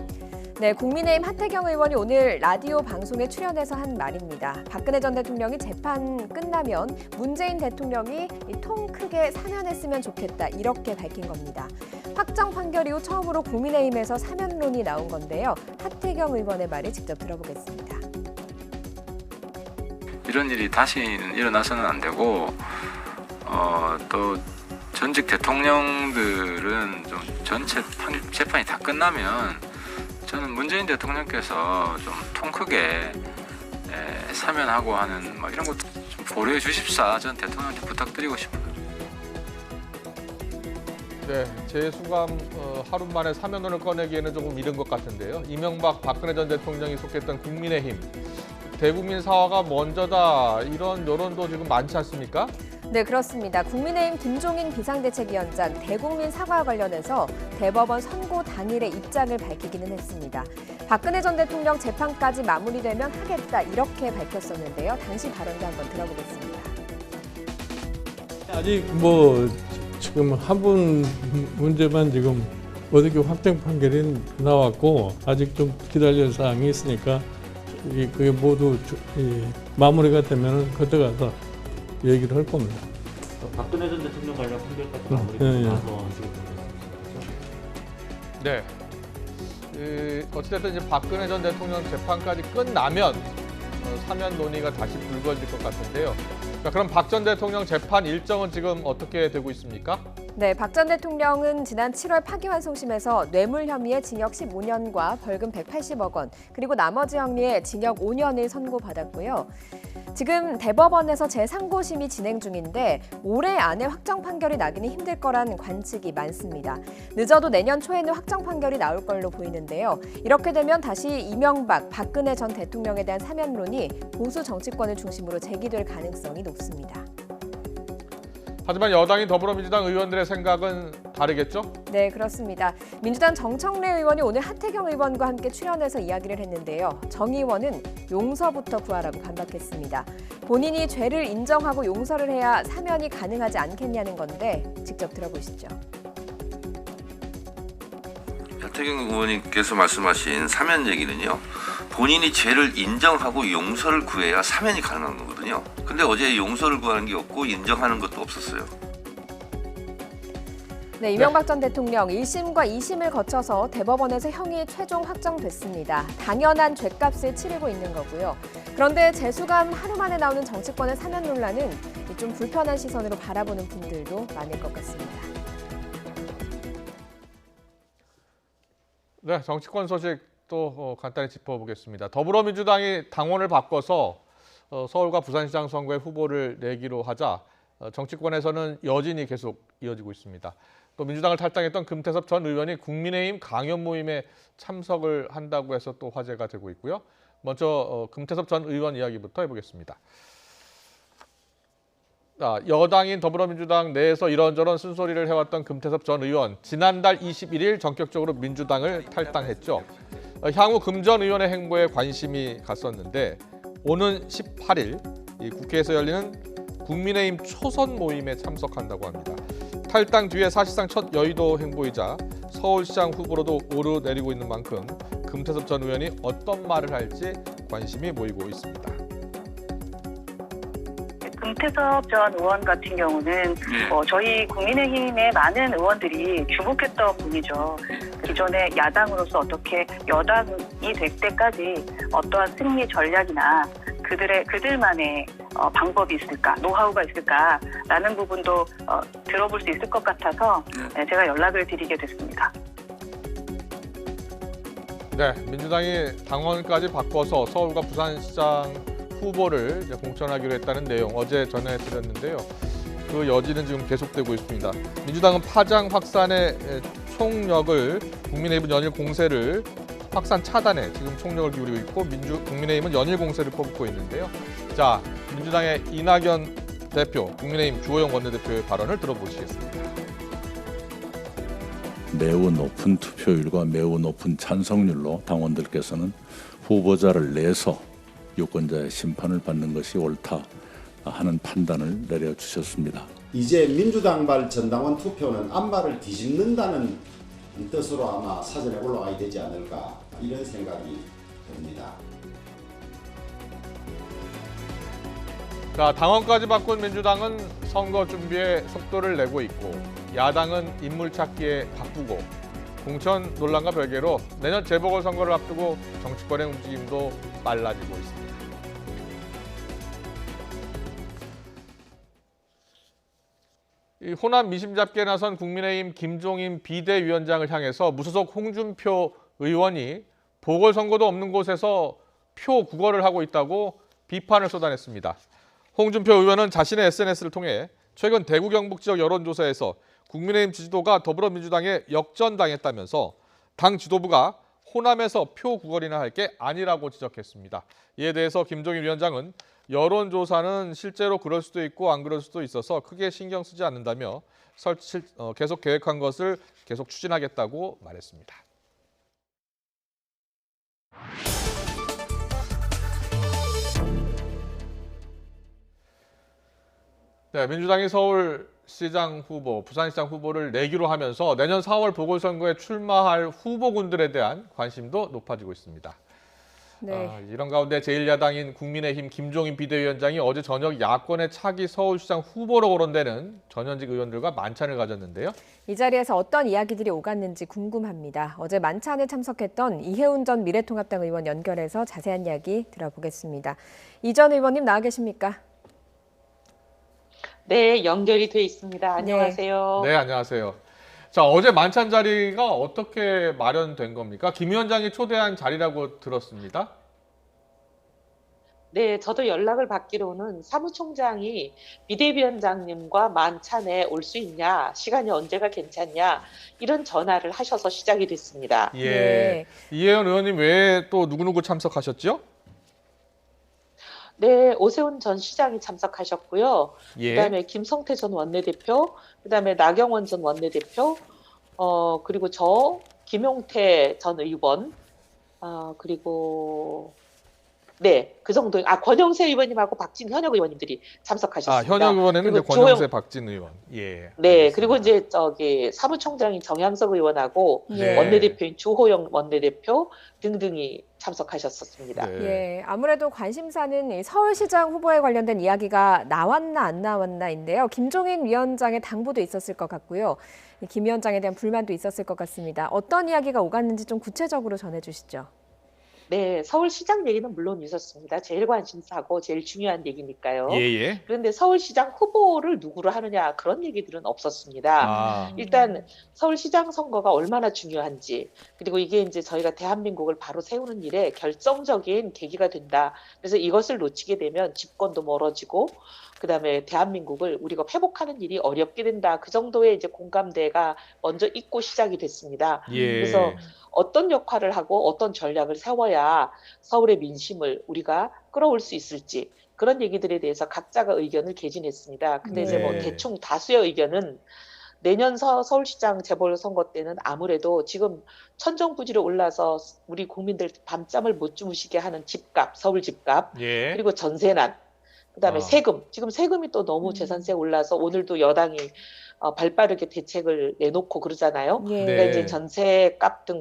네, 국민의힘 하태경 의원이 오늘 라디오 방송에 출연해서 한 말입니다. 박근혜 전 대통령이 재판 끝나면 문재인 대통령이 통 크게 사면했으면 좋겠다 이렇게 밝힌 겁니다. 확정 판결 이후 처음으로 국민의힘에서 사면론이 나온 건데요. 하태경 의원의 말을 직접 들어보겠습니다. 이런 일이 다시는 일어나서는 안 되고 또 전직 대통령들은 좀 전체 재판이 다 끝나면 저는 문재인 대통령께서 좀 통 크게 사면하고 하는 이런 것도 좀 고려해 주십사 전 대통령한테 부탁드리고 싶어요. 네, 재수감 하루 만에 사면론을 꺼내기에는 조금 이른 것 같은데요. 이명박, 박근혜 전 대통령이 속했던 국민의힘, 대국민 사과가 먼저다 이런 여론도 지금 많지 않습니까? 네, 그렇습니다. 국민의힘 김종인 비상대책위원장 대국민 사과와 관련해서 대법원 선고 당일에 입장을 밝히기는 했습니다. 박근혜 전 대통령 재판까지 마무리되면 하겠다 이렇게 밝혔었는데요. 당시 발언도 한번 들어보겠습니다. 아직 지금 한 분 문제만 지금 어떻게 확정 판결이 나왔고 아직 좀 기다릴 사항이 있으니까 그게 모두 마무리가 되면 그때 가서 얘기를 할 겁니다. 박근혜 전 대통령 관련 판결까지 마무리되고 나서 네. 어찌됐든 이제 박근혜 전 대통령 재판까지 끝나면 사면 논의가 다시 불거질 것 같은데요. 자, 그럼 박 전 대통령 재판 일정은 지금 어떻게 되고 있습니까? 네, 박 전 대통령은 지난 7월 파기환송심에서 뇌물 혐의의 징역 15년과 벌금 180억 원, 그리고 나머지 혐의의 징역 5년을 선고받았고요. 지금 대법원에서 재상고심이 진행 중인데 올해 안에 확정 판결이 나기는 힘들 거란 관측이 많습니다. 늦어도 내년 초에는 확정 판결이 나올 걸로 보이는데요. 이렇게 되면 다시 이명박, 박근혜 전 대통령에 대한 사면론이 보수 정치권을 중심으로 제기될 가능성이 높습니다. 하지만 여당인 더불어민주당 의원들의 생각은 다르겠죠? 네, 그렇습니다. 민주당 정청래 의원이 오늘 하태경 의원과 함께 출연해서 이야기를 했는데요. 정 의원은 용서부터 구하라고 반박했습니다. 본인이 죄를 인정하고 용서를 해야 사면이 가능하지 않겠냐는 건데 직접 들어보시죠. 하태경 의원님께서 말씀하신 사면 얘기는요. 본인이 죄를 인정하고 용서를 구해야 사면이 가능한 거거든요. 근데 어제 용서를 구하는 게 없고 인정하는 것도 없었어요. 네, 이명박 전 대통령 1심과 2심을 거쳐서 대법원에서 형이 최종 확정됐습니다. 당연한 죗값을 치르고 있는 거고요. 그런데 재수감 하루 만에 나오는 정치권의 사면 논란은 좀 불편한 시선으로 바라보는 분들도 많을 것 같습니다. 네, 정치권 소식 또 간단히 짚어보겠습니다. 더불어민주당이 당원을 바꿔서 서울과 부산시장 선거에 후보를 내기로 하자 정치권에서는 여진이 계속 이어지고 있습니다. 또 민주당을 탈당했던 금태섭 전 의원이 국민의힘 강연 모임에 참석을 한다고 해서 또 화제가 되고 있고요. 먼저 금태섭 전 의원 이야기부터 해보겠습니다. 여당인 더불어민주당 내에서 이런저런 쓴소리를 해왔던 금태섭 전 의원, 지난달 21일 전격적으로 민주당을 탈당했죠. 향후 금 전 의원의 행보에 관심이 갔었는데 오는 18일 국회에서 열리는 국민의힘 초선 모임에 참석한다고 합니다. 탈당 뒤에 사실상 첫 여의도 행보이자 서울시장 후보로도 오르내리고 있는 만큼 금태섭 전 의원이 어떤 말을 할지 관심이 모이고 있습니다. 금태섭 전 의원 같은 경우는 저희 국민의힘의 많은 의원들이 주목했던 분이죠. 기존에 야당으로서 어떻게 여당이 될 때까지 어떠한 승리 전략이나 그들만의 방법이 있을까, 노하우가 있을까라는 부분도 들어볼 수 있을 것 같아서 제가 연락을 드리게 됐습니다. 네, 민주당이 당원까지 바꿔서 서울과 부산시장 후보를 이제 공천하기로 했다는 내용 어제 전해드렸는데요. 그 여지는 지금 계속되고 있습니다. 민주당은 파장 확산의 총력을, 국민의힘은 연일 공세를 확산 차단에 지금 총력을 기울이고 있고 국민의힘은 연일 공세를 퍼붓고 있는데요. 자, 민주당의 이낙연 대표, 국민의힘 주호영 원내대표의 발언을 들어보시겠습니다. 매우 높은 투표율과 매우 높은 찬성률로 당원들께서는 후보자를 내서 유권자의 심판을 받는 것이 옳다 하는 판단을 내려주셨습니다. 이제 민주당발 전당원 투표는 안발을 뒤집는다는 뜻으로 아마 사전에 올라가야 되지 않을까 이런 생각이 듭니다. 자, 당원까지 바꾼 민주당은 선거 준비에 속도를 내고 있고 야당은 인물 찾기에 바쁘고 공천 논란과 별개로 내년 재보궐선거를 앞두고 정치권의 움직임도 빨라지고 있습니다. 이 호남 미심 잡기에 나선 국민의힘 김종인 비대위원장을 향해서 무소속 홍준표 의원이 보궐선거도 없는 곳에서 표 구걸을 하고 있다고 비판을 쏟아냈습니다. 홍준표 의원은 자신의 SNS를 통해 최근 대구 경북 지역 여론조사에서 국민의힘 지지도가 더불어민주당에 역전당했다면서 당 지도부가 호남에서 표 구걸이나 할 게 아니라고 지적했습니다. 이에 대해서 김종인 위원장은 여론조사는 실제로 그럴 수도 있고 안 그럴 수도 있어서 크게 신경 쓰지 않는다며 계속 계획한 것을 계속 추진하겠다고 말했습니다. 네, 민주당이 서울시장 후보, 부산시장 후보를 내기로 하면서 내년 4월 보궐선거에 출마할 후보군들에 대한 관심도 높아지고 있습니다. 네. 이런 가운데 제1야당인 국민의힘 김종인 비대위원장이 어제 저녁 야권의 차기 서울시장 후보로 거론되는 전현직 의원들과 만찬을 가졌는데요. 이 자리에서 어떤 이야기들이 오갔는지 궁금합니다. 어제 만찬에 참석했던 이혜훈 전 미래통합당 의원 연결해서 자세한 이야기 들어보겠습니다. 이 전 의원님 나와 계십니까? 네, 연결이 돼 있습니다. 안녕하세요. 네, 안녕하세요. 자, 어제 만찬 자리가 어떻게 마련된 겁니까? 김 위원장이 초대한 자리라고 들었습니다. 네, 저도 연락을 받기로는 사무총장이 비대위원장님과 만찬에 올 수 있냐, 시간이 언제가 괜찮냐 이런 전화를 하셔서 시작이 됐습니다. 예. 네. 이혜연 의원님 외에 또 누구누구 참석하셨죠? 네, 오세훈 전 시장이 참석하셨고요. 예. 그다음에 김성태 전 원내대표, 그다음에 나경원 전 원내대표, 그리고 저 김용태 전 의원, 그리고 네, 그 정도. 권영세 의원님하고 현역 의원님들이 참석하셨습니다. 현역 의원에는 이제 권영세, 박진 의원. 예. 네, 알겠습니다. 그리고 이제 사무총장인 정양석 의원하고 네. 원내대표인 주호영 원내대표 등등이 참석하셨었습니다. 네. 예, 아무래도 관심사는 서울시장 후보에 관련된 이야기가 나왔나 안 나왔나인데요. 김종인 위원장의 당부도 있었을 것 같고요. 김 위원장에 대한 불만도 있었을 것 같습니다. 어떤 이야기가 오갔는지 좀 구체적으로 전해주시죠. 네, 서울시장 얘기는 물론 있었습니다. 제일 관심사고 제일 중요한 얘기니까요. 예. 그런데 서울시장 후보를 누구로 하느냐 그런 얘기들은 없었습니다. 일단 서울시장 선거가 얼마나 중요한지, 그리고 이게 이제 저희가 대한민국을 바로 세우는 일에 결정적인 계기가 된다. 그래서 이것을 놓치게 되면 집권도 멀어지고 그다음에 대한민국을 우리가 회복하는 일이 어렵게 된다. 그 정도의 이제 공감대가 먼저 있고 시작이 됐습니다. 예. 그래서 어떤 역할을 하고 어떤 전략을 세워야 서울의 민심을 우리가 끌어올 수 있을지 그런 얘기들에 대해서 각자가 의견을 개진했습니다. 근데 이제 뭐 대충 다수의 의견은 내년 서울시장 재보궐선거 때는 아무래도 지금 천정부지로 올라서 우리 국민들 밤잠을 못 주무시게 하는 집값, 서울 집값, 그리고 전세난, 그다음에 세금, 지금 세금이 또 너무 재산세 올라서 오늘도 여당이 발빠르게 대책을 내놓고 그러잖아요. 예. 그러니까 이제 전세값 등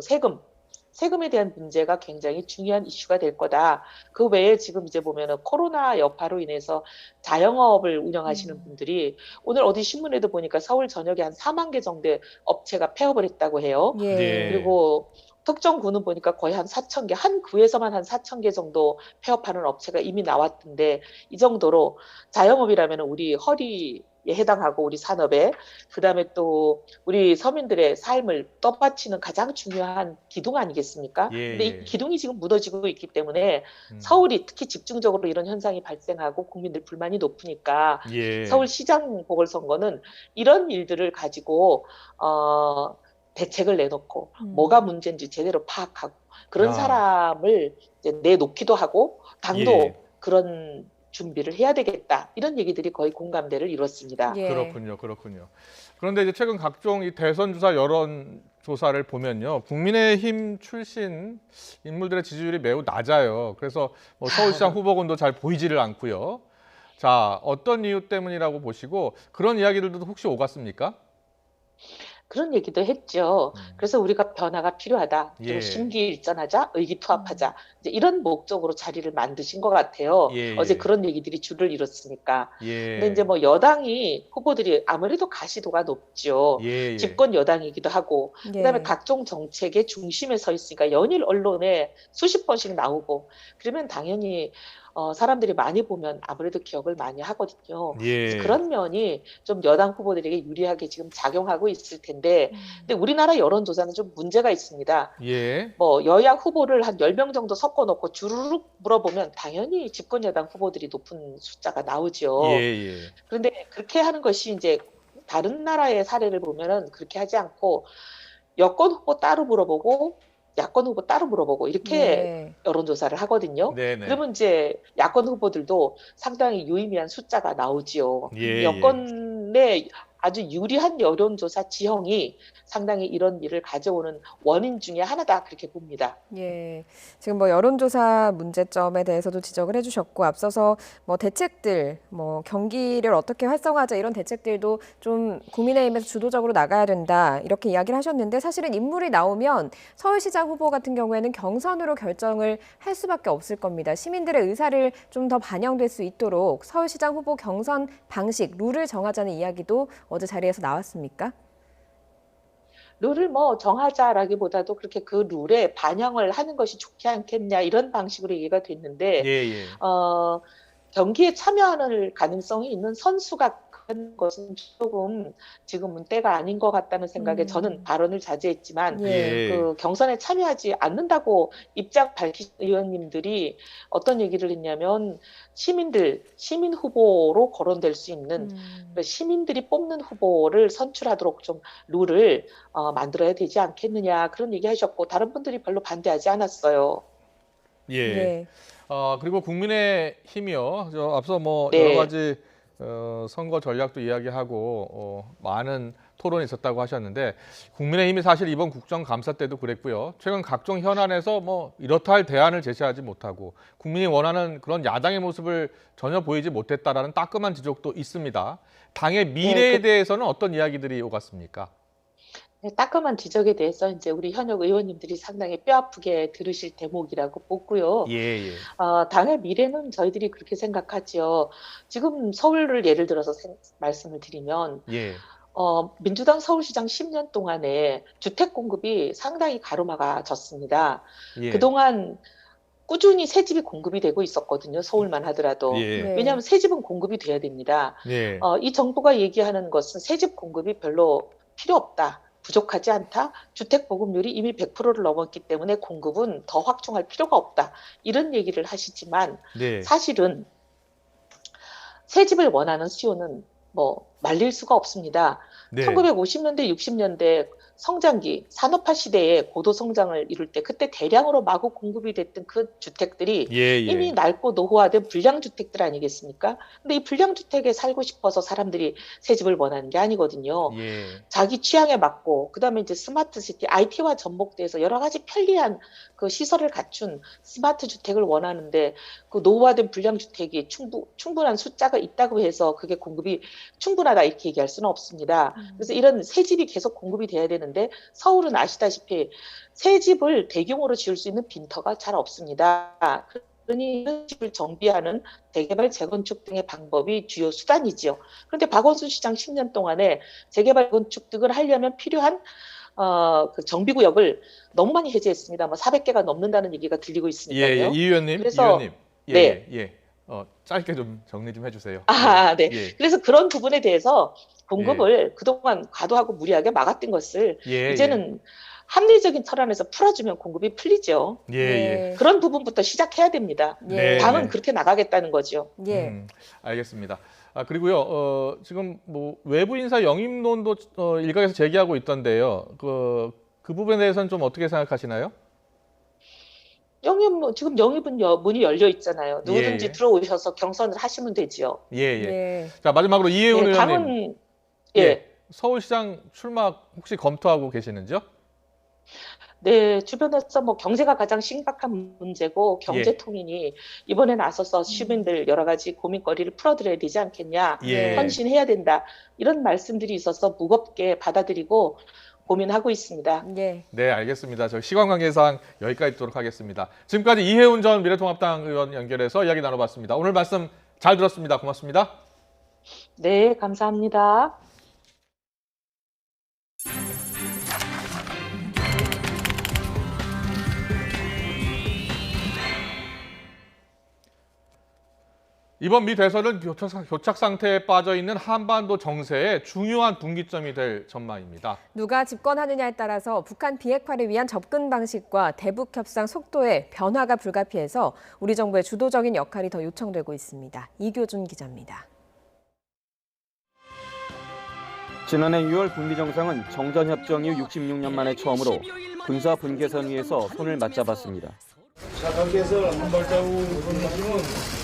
세금에 대한 문제가 굉장히 중요한 이슈가 될 거다. 그 외에 지금 이제 보면은 코로나 여파로 인해서 자영업을 운영하시는 분들이 오늘 어디 신문에도 보니까 서울 전역에 한 4만 개 정도의 업체가 폐업을 했다고 해요. 예. 그리고 특정 구는 보니까 거의 한 4,000개, 한 구에서만 한 4,000개 정도 폐업하는 업체가 이미 나왔던데 이 정도로 자영업이라면 우리 허리에 해당하고 우리 산업에 그다음에 또 우리 서민들의 삶을 떠받치는 가장 중요한 기둥 아니겠습니까? 예. 근데 이 기둥이 지금 무너지고 있기 때문에 서울이 특히 집중적으로 이런 현상이 발생하고 국민들 불만이 높으니까 예. 서울시장 보궐선거는 이런 일들을 가지고 대책을 내놓고 뭐가 문제인지 제대로 파악하고 그런 사람을 이제 내놓기도 하고 당도 예. 그런 준비를 해야 되겠다. 이런 얘기들이 거의 공감대를 이뤘습니다. 그렇군요. 그런데 이제 최근 각종 이 대선 주사 여론 조사를 보면요. 국민의힘 출신 인물들의 지지율이 매우 낮아요. 그래서 뭐 서울시장 후보군도 잘 보이지를 않고요. 자, 어떤 이유 때문이라고 보시고 그런 이야기들도 혹시 오갔습니까? 그런 얘기도 했죠. 그래서 우리가 변화가 필요하다. 그리고 예. 심기일전하자, 의기투합하자. 이제 이런 목적으로 자리를 만드신 것 같아요. 예. 어제 그런 얘기들이 줄을 이뤘으니까. 예. 근데 이제 뭐 여당이 후보들이 아무래도 가시도가 높죠. 예. 집권 여당이기도 하고, 예. 그다음에 각종 정책의 중심에 서 있으니까 연일 언론에 수십 번씩 나오고, 그러면 당연히 사람들이 많이 보면 아무래도 기억을 많이 하거든요. 예. 그래서 그런 면이 좀 여당 후보들에게 유리하게 지금 작용하고 있을 텐데, 근데 우리나라 여론조사는 좀 문제가 있습니다. 예. 뭐 여야 후보를 한 10명 정도 섞어놓고 주르륵 물어보면 당연히 집권 여당 후보들이 높은 숫자가 나오죠. 예. 그런데 그렇게 하는 것이 이제 다른 나라의 사례를 보면은 그렇게 하지 않고 여권 후보 따로 물어보고 야권 후보 따로 물어보고 이렇게 여론조사를 하거든요. 네네. 그러면 이제 야권 후보들도 상당히 유의미한 숫자가 나오지요. 예. 여권의 아주 유리한 여론조사 지형이 상당히 이런 일을 가져오는 원인 중에 하나다 그렇게 봅니다. 예, 지금 뭐 여론조사 문제점에 대해서도 지적을 해주셨고 앞서서 뭐 대책들, 뭐 경기를 어떻게 활성화하자 이런 대책들도 좀 국민의힘에서 주도적으로 나가야 된다 이렇게 이야기를 하셨는데 사실은 인물이 나오면 서울시장 후보 같은 경우에는 경선으로 결정을 할 수밖에 없을 겁니다. 시민들의 의사를 좀 더 반영될 수 있도록 서울시장 후보 경선 방식, 룰을 정하자는 이야기도 어제 자리에서 나왔습니까? 룰을 뭐 정하자라기보다도 그렇게 그 룰에 반영을 하는 것이 좋지 않겠냐 이런 방식으로 얘기가 됐는데 경기에 참여하는 가능성이 있는 선수가 그런 것은 조금 지금은 때가 아닌 것 같다는 생각에 저는 발언을 자제했지만 그 경선에 참여하지 않는다고 입장 밝힌 의원님들이 어떤 얘기를 했냐면 시민 후보로 거론될 수 있는 시민들이 뽑는 후보를 선출하도록 좀 룰을 만들어야 되지 않겠느냐 그런 얘기 하셨고 다른 분들이 별로 반대하지 않았어요. 예. 그리고 국민의힘이요. 앞서 뭐 여러 가지 선거 전략도 이야기하고 많은 토론이 있었다고 하셨는데 국민의힘이 사실 이번 국정감사 때도 그랬고요. 최근 각종 현안에서 뭐 이렇다 할 대안을 제시하지 못하고 국민이 원하는 그런 야당의 모습을 전혀 보이지 못했다라는 따끔한 지적도 있습니다. 당의 미래에 대해서는 어떤 이야기들이 오갔습니까? 따끔한 지적에 대해서 이제 우리 현역 의원님들이 상당히 뼈아프게 들으실 대목이라고 보고요. 당의 미래는 저희들이 그렇게 생각하지요. 지금 서울을 예를 들어서 말씀을 드리면 민주당 서울시장 10년 동안에 주택 공급이 상당히 가로막아졌습니다. 그동안 꾸준히 새 집이 공급이 되고 있었거든요. 서울만 하더라도. 왜냐하면 새 집은 공급이 돼야 됩니다. 이 정부가 얘기하는 것은 새 집 공급이 별로 필요 없다. 부족하지 않다. 주택 보급률이 이미 100%를 넘었기 때문에 공급은 더 확충할 필요가 없다. 이런 얘기를 하시지만 사실은 새 집을 원하는 수요는 뭐 말릴 수가 없습니다. 1950년대, 60년대 성장기, 산업화 시대에 고도 성장을 이룰 때 그때 대량으로 마구 공급이 됐던 그 주택들이 이미 낡고 노후화된 불량주택들 아니겠습니까? 근데 이 불량주택에 살고 싶어서 사람들이 새 집을 원하는 게 아니거든요. 자기 취향에 맞고 그다음에 이제 스마트시티, IT와 접목돼서 여러 가지 편리한 그 시설을 갖춘 스마트 주택을 원하는데 그 노후화된 불량주택이 충분한 숫자가 있다고 해서 그게 공급이 충분하다 이렇게 얘기할 수는 없습니다. 그래서 이런 새 집이 계속 공급이 돼야 되는데 서울은 아시다시피 새 집을 대규모로 지을 수 있는 빈터가 잘 없습니다. 그러니 이런 집을 정비하는 재개발, 재건축 등의 방법이 주요 수단이지요. 그런데 박원순 시장 10년 동안에 재개발, 건축 등을 하려면 필요한 그 정비구역을 너무 많이 해제했습니다. 뭐 400개가 넘는다는 얘기가 들리고 있으니까요. 이 의원님, 그래서 짧게 좀 정리 좀 해주세요. 그래서 그런 부분에 대해서 공급을 그동안 과도하고 무리하게 막았던 것을 이제는 합리적인 틀안에서 풀어주면 공급이 풀리죠. 그런 부분부터 시작해야 됩니다. 당은 그렇게 나가겠다는 거죠. 알겠습니다. 그리고요, 지금 뭐 외부 인사 영입론도 일각에서 제기하고 있던데요. 그 부분에 대해서는 좀 어떻게 생각하시나요? 지금 영입은 문이 열려 있잖아요. 누구든지 들어오셔서 경선을 하시면 되지요. 자, 마지막으로 이혜훈 의원님. 당은 서울시장 출마 혹시 검토하고 계시는지요? 네, 주변에서 뭐 경제가 가장 심각한 문제고 경제통인이 이번에 나서서 시민들 여러 가지 고민거리를 풀어드려야 되지 않겠냐, 헌신해야 된다 이런 말씀들이 있어서 무겁게 받아들이고 고민하고 있습니다. 네, 알겠습니다. 저희 시간 관계상 여기까지 듣도록 하겠습니다. 지금까지 이혜훈 전 미래통합당 의원 연결해서 이야기 나눠봤습니다. 오늘 말씀 잘 들었습니다. 고맙습니다. 네, 감사합니다. 이번 미 대선은 교착 상태에 빠져 있는 한반도 정세의 중요한 분기점이 될 전망입니다. 누가 집권하느냐에 따라서 북한 비핵화를 위한 접근 방식과 대북 협상 속도에 변화가 불가피해서 우리 정부의 주도적인 역할이 더 요청되고 있습니다. 이교준 기자입니다. 지난해 6월 북미 정상은 정전협정 이후 66년 만에 처음으로 군사 분계선 위에서 손을 맞잡았습니다. 자, 거기에서 한 발자국 오르는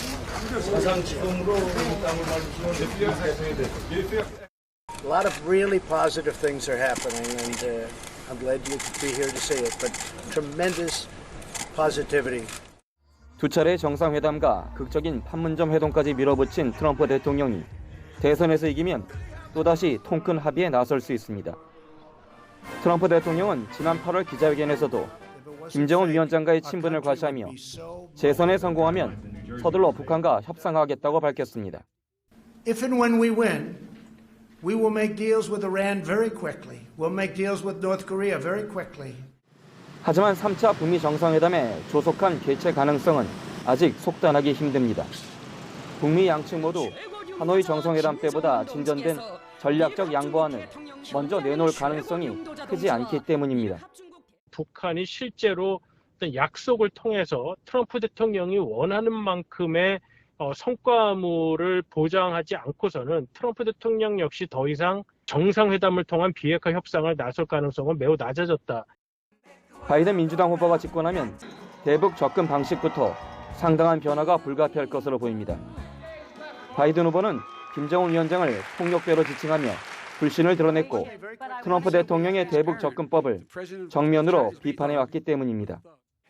사상 지금으로 땅을 밟으시면 달성이 됐습니다. A lot of really positive things are happening, and I'm glad you could be here to see it. But tremendous positivity. 두 차례의 정상회담과 극적인 판문점 회동까지 밀어붙인 트럼프 대통령이 대선에서 이기면 또다시 통큰 합의에 나설 수 있습니다. 트럼프 대통령은 지난 8월 기자회견에서도 김정은 위원장과의 친분을 과시하며 재선에 성공하면 서둘러 북한과 협상하겠다고 밝혔습니다. If and when we win, we will make deals with Iran very quickly. We'll make deals with North Korea very quickly. 하지만 3차 북미 정상회담의 조속한 개최 가능성은 아직 속단하기 힘듭니다. 북미 양측 모두 하노이 정상회담 때보다 진전된 전략적 양보안을 먼저 내놓을 가능성이 크지 않기 때문입니다. 북한이 실제로 어떤 약속을 통해서 트럼프 대통령이 원하는 만큼의 성과물을 보장하지 않고서는 트럼프 대통령 역시 더 이상 정상회담을 통한 비핵화 협상을 나설 가능성은 매우 낮아졌다. 바이든 민주당 후보가 집권하면 대북 접근 방식부터 상당한 변화가 불가피할 것으로 보입니다. 바이든 후보는 김정은 위원장을 폭력배로 지칭하며 불신을 드러냈고 트럼프 대통령의 대북 접근법을 정면으로 비판해왔기 때문입니다.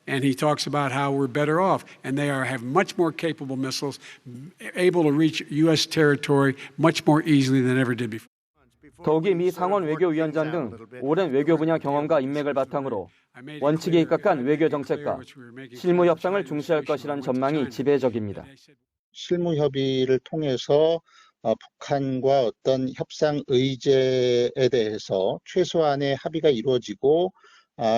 And he talks about how we're better off, and they have much more capable missiles, able to reach U.S. territory much more easily than ever did before. 더욱이 미 상원 외교위원장 등 오랜 외교 분야 경험과 인맥을 바탕으로 원칙에 입각한 외교 정책과 실무 협상을 중시할 것이라는 전망이 지배적입니다. 실무 협의를 통해서 북한과 어떤 협상 의제에 대해서 최소한의 합의가 이루어지고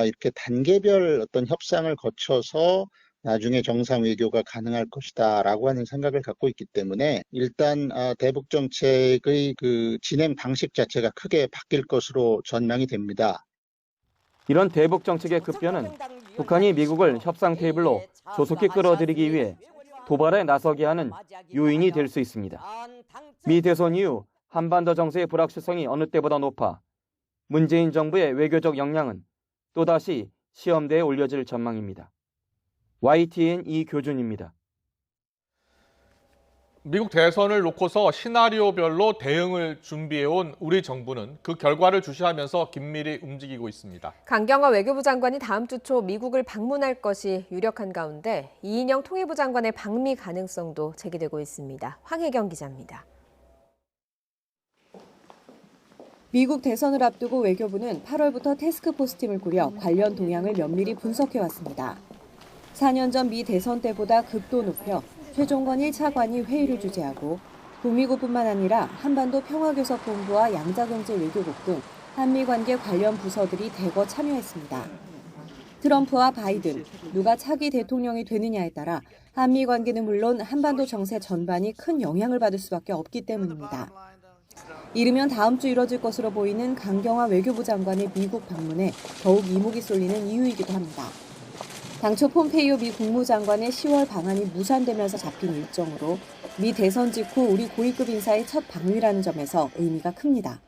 이렇게 단계별 어떤 협상을 거쳐서 나중에 정상 외교가 가능할 것이다라고 하는 생각을 갖고 있기 때문에 일단 대북 정책의 그 진행 방식 자체가 크게 바뀔 것으로 전망이 됩니다. 이런 대북 정책의 급변은 북한이 미국을 협상 테이블로 조속히 끌어들이기 위해 도발에 나서게 하는 요인이 될 수 있습니다. 미 대선 이후 한반도 정세의 불확실성이 어느 때보다 높아 문재인 정부의 외교적 역량은 또다시 시험대에 올려질 전망입니다. YTN 이교준입니다. 미국 대선을 놓고서 시나리오별로 대응을 준비해온 우리 정부는 그 결과를 주시하면서 긴밀히 움직이고 있습니다. 강경화 외교부 장관이 다음 주 초 미국을 방문할 것이 유력한 가운데 이인영 통일부 장관의 방미 가능성도 제기되고 있습니다. 황혜경 기자입니다. 미국 대선을 앞두고 외교부는 8월부터 태스크포스 팀을 꾸려 관련 동향을 면밀히 분석해왔습니다. 4년 전 미 대선 때보다 급도 높여 최종건 1차관이 회의를 주재하고 북미국뿐만 아니라 한반도 평화교섭본부와 양자경제외교국 등 한미관계 관련 부서들이 대거 참여했습니다. 트럼프와 바이든, 누가 차기 대통령이 되느냐에 따라 한미관계는 물론 한반도 정세 전반이 큰 영향을 받을 수밖에 없기 때문입니다. 이르면 다음 주 이뤄질 것으로 보이는 강경화 외교부 장관의 미국 방문에 더욱 이목이 쏠리는 이유이기도 합니다. 당초 폼페이오 미 국무장관의 10월 방한이 무산되면서 잡힌 일정으로 미 대선 직후 우리 고위급 인사의 첫 방미라는 점에서 의미가 큽니다.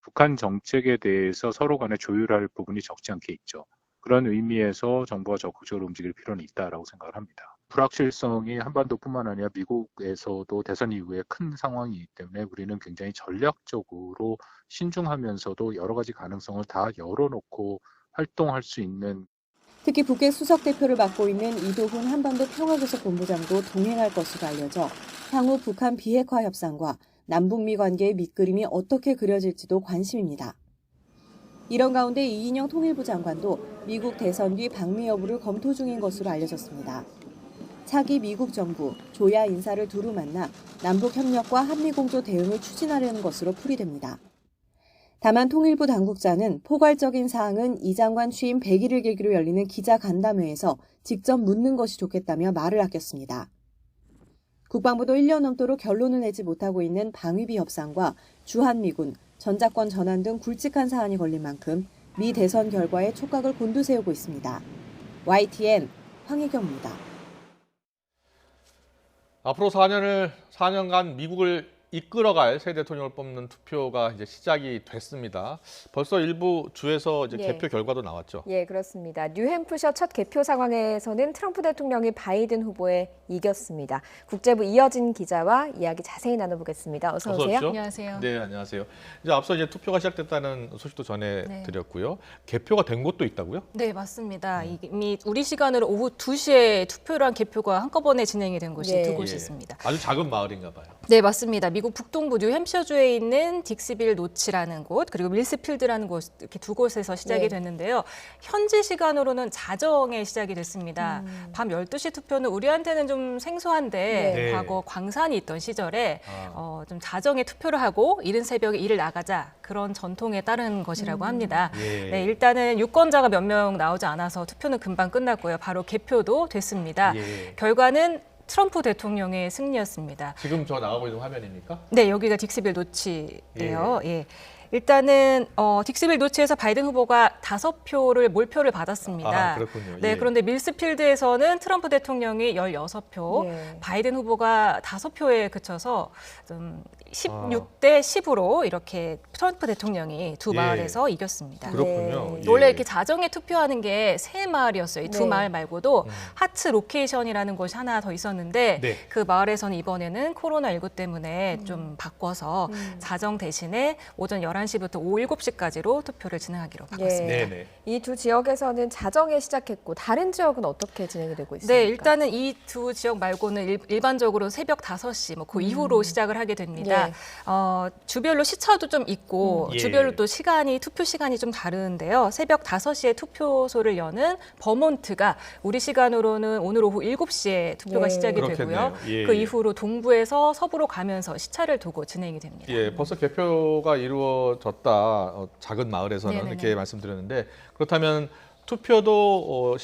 북한 정책에 대해서 서로 간에 조율할 부분이 적지 않게 있죠. 그런 의미에서 정부가 적극적으로 움직일 필요는 있다라고 생각을 합니다. 불확실성이 한반도뿐만 아니라 미국에서도 대선 이후에 큰 상황이기 때문에 우리는 굉장히 전략적으로 신중하면서도 여러 가지 가능성을 다 열어놓고 활동할 수 있는 특히 북의 수석 대표를 맡고 있는 이도훈 한반도 평화교섭본부장도 동행할 것으로 알려져 향후 북한 비핵화 협상과 남북미 관계의 밑그림이 어떻게 그려질지도 관심입니다. 이런 가운데 이인영 통일부 장관도 미국 대선 뒤 방미 여부를 검토 중인 것으로 알려졌습니다. 차기 미국 정부, 조야 인사를 두루 만나 남북 협력과 한미 공조 대응을 추진하려는 것으로 풀이됩니다. 다만 통일부 당국자는 포괄적인 사항은 이 장관 취임 100일을 계기로 열리는 기자 간담회에서 직접 묻는 것이 좋겠다며 말을 아꼈습니다. 국방부도 1년 넘도록 결론을 내지 못하고 있는 방위비 협상과 주한미군, 전작권 전환 등 굵직한 사안이 걸린 만큼 미 대선 결과에 촉각을 곤두세우고 있습니다. YTN 황혜경입니다. 앞으로 4년간 미국을 이끌어갈 새 대통령을 뽑는 투표가 이제 시작이 됐습니다. 벌써 일부 주에서 이제 개표 결과도 나왔죠. 예, 그렇습니다. 뉴햄프셔 첫 개표 상황에서는 트럼프 대통령이 바이든 후보에 이겼습니다. 국제부 이어진 기자와 이야기 자세히 나눠보겠습니다. 어서 오세요. 안녕하세요. 네, 안녕하세요. 이제 앞서 이제 투표가 시작됐다는 소식도 전해드렸고요. 개표가 된 곳도 있다고요? 네, 맞습니다. 이미 우리 시간으로 오후 2시에 투표를 한 개표가 한꺼번에 진행이 된 곳이 두 곳이 있습니다. 아주 작은 마을인가 봐요. 네, 맞습니다. 미국 북동부 뉴햄셔주에 있는 딕스빌 노치라는 곳, 그리고 밀스필드라는 곳, 이렇게 두 곳에서 시작이 됐는데요. 현지 시간으로는 자정에 시작이 됐습니다. 밤 12시 투표는 우리한테는 좀 생소한데 과거 광산이 있던 시절에 좀 자정에 투표를 하고 이른 새벽에 일을 나가자, 그런 전통에 따른 것이라고 합니다. 네, 일단은 유권자가 몇 명 나오지 않아서 투표는 금방 끝났고요. 바로 개표도 됐습니다. 결과는 트럼프 대통령의 승리였습니다. 지금 저 나가고 있는 화면입니까? 네, 여기가 딕스빌 노치예요. 예. 일단은 딕스빌 노치에서 바이든 후보가 5표를 몰표를 받았습니다. 아, 그렇군요. 네, 그런데 밀스필드에서는 트럼프 대통령이 16표, 바이든 후보가 5표에 그쳐서 좀 16대 10으로 이렇게 트럼프 대통령이 두 마을에서 이겼습니다. 그렇군요. 원래 이렇게 자정에 투표하는 게 세 마을이었어요. 이 두 마을 말고도 하츠 로케이션이라는 곳이 하나 더 있었는데 그 마을에서는 이번에는 코로나19 때문에 좀 바꿔서 자정 대신에 오전 11시부터 오후 7시까지로 투표를 진행하기로 바꿨습니다. 이 두 지역에서는 자정에 시작했고 다른 지역은 어떻게 진행이 되고 있습니까? 네, 일단은 이 두 지역 말고는 일반적으로 새벽 5시 그 이후로 시작을 하게 됩니다. 주별로 시차도 좀 있고 주별로 또 투표 시간이 좀 다른데요. 새벽 5시에 투표소를 여는 버몬트가 우리 시간으로는 오늘 오후 7시에 투표가 시작이 되고요. 그 이후로 동부에서 서부로 가면서 시차를 두고 진행이 됩니다. 예, 벌써 개표가 이루어졌다. 작은 마을에서는 이렇게 말씀드렸는데 그렇다면 투표도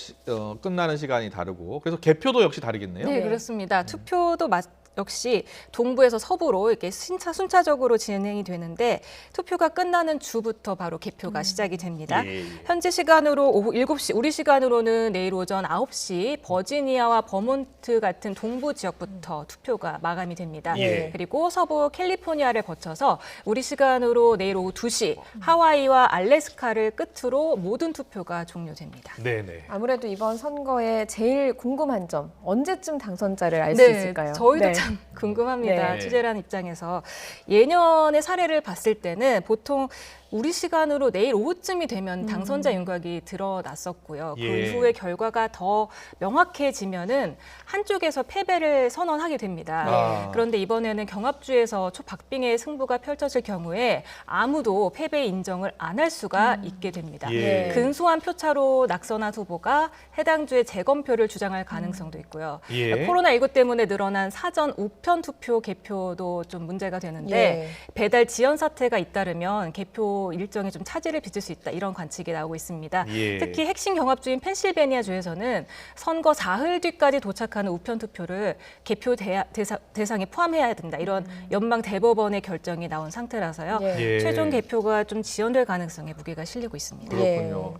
끝나는 시간이 다르고 그래서 개표도 역시 다르겠네요. 네, 그렇습니다. 투표도 역시 동부에서 서부로 이렇게 순차적으로 진행이 되는데 투표가 끝나는 주부터 바로 개표가 시작이 됩니다. 현지 시간으로 오후 7시, 우리 시간으로는 내일 오전 9시 버지니아와 버몬트 같은 동부 지역부터 투표가 마감이 됩니다. 그리고 서부 캘리포니아를 거쳐서 우리 시간으로 내일 오후 2시 하와이와 알래스카를 끝으로 모든 투표가 종료됩니다. 네네. 아무래도 이번 선거에 제일 궁금한 점, 언제쯤 당선자를 알 수 있을까요? 저희도 참 궁금합니다. 취재라는 입장에서. 예년의 사례를 봤을 때는 보통 우리 시간으로 내일 오후쯤이 되면 당선자 윤곽이 드러났었고요. 그 이후에 결과가 더 명확해지면은 한쪽에서 패배를 선언하게 됩니다. 그런데 이번에는 경합주에서 초박빙의 승부가 펼쳐질 경우에 아무도 패배 인정을 안 할 수가 있게 됩니다. 근소한 표차로 낙선한 후보가 해당 주의 재검표를 주장할 가능성도 있고요. 코로나19 때문에 늘어난 사전 우편 투표 개표도 좀 문제가 되는데 배달 지연 사태가 잇따르면 개표 일정에 좀 차질을 빚을 수 있다, 이런 관측이 나오고 있습니다. 특히 핵심 경합주인 펜실베니아주에서는 선거 사흘 뒤까지 도착하는 우편 투표를 개표 대상에 포함해야 된다, 이런 연방 대법원의 결정이 나온 상태라서요. 최종 개표가 좀 지연될 가능성에 무게가 실리고 있습니다. 그렇군요.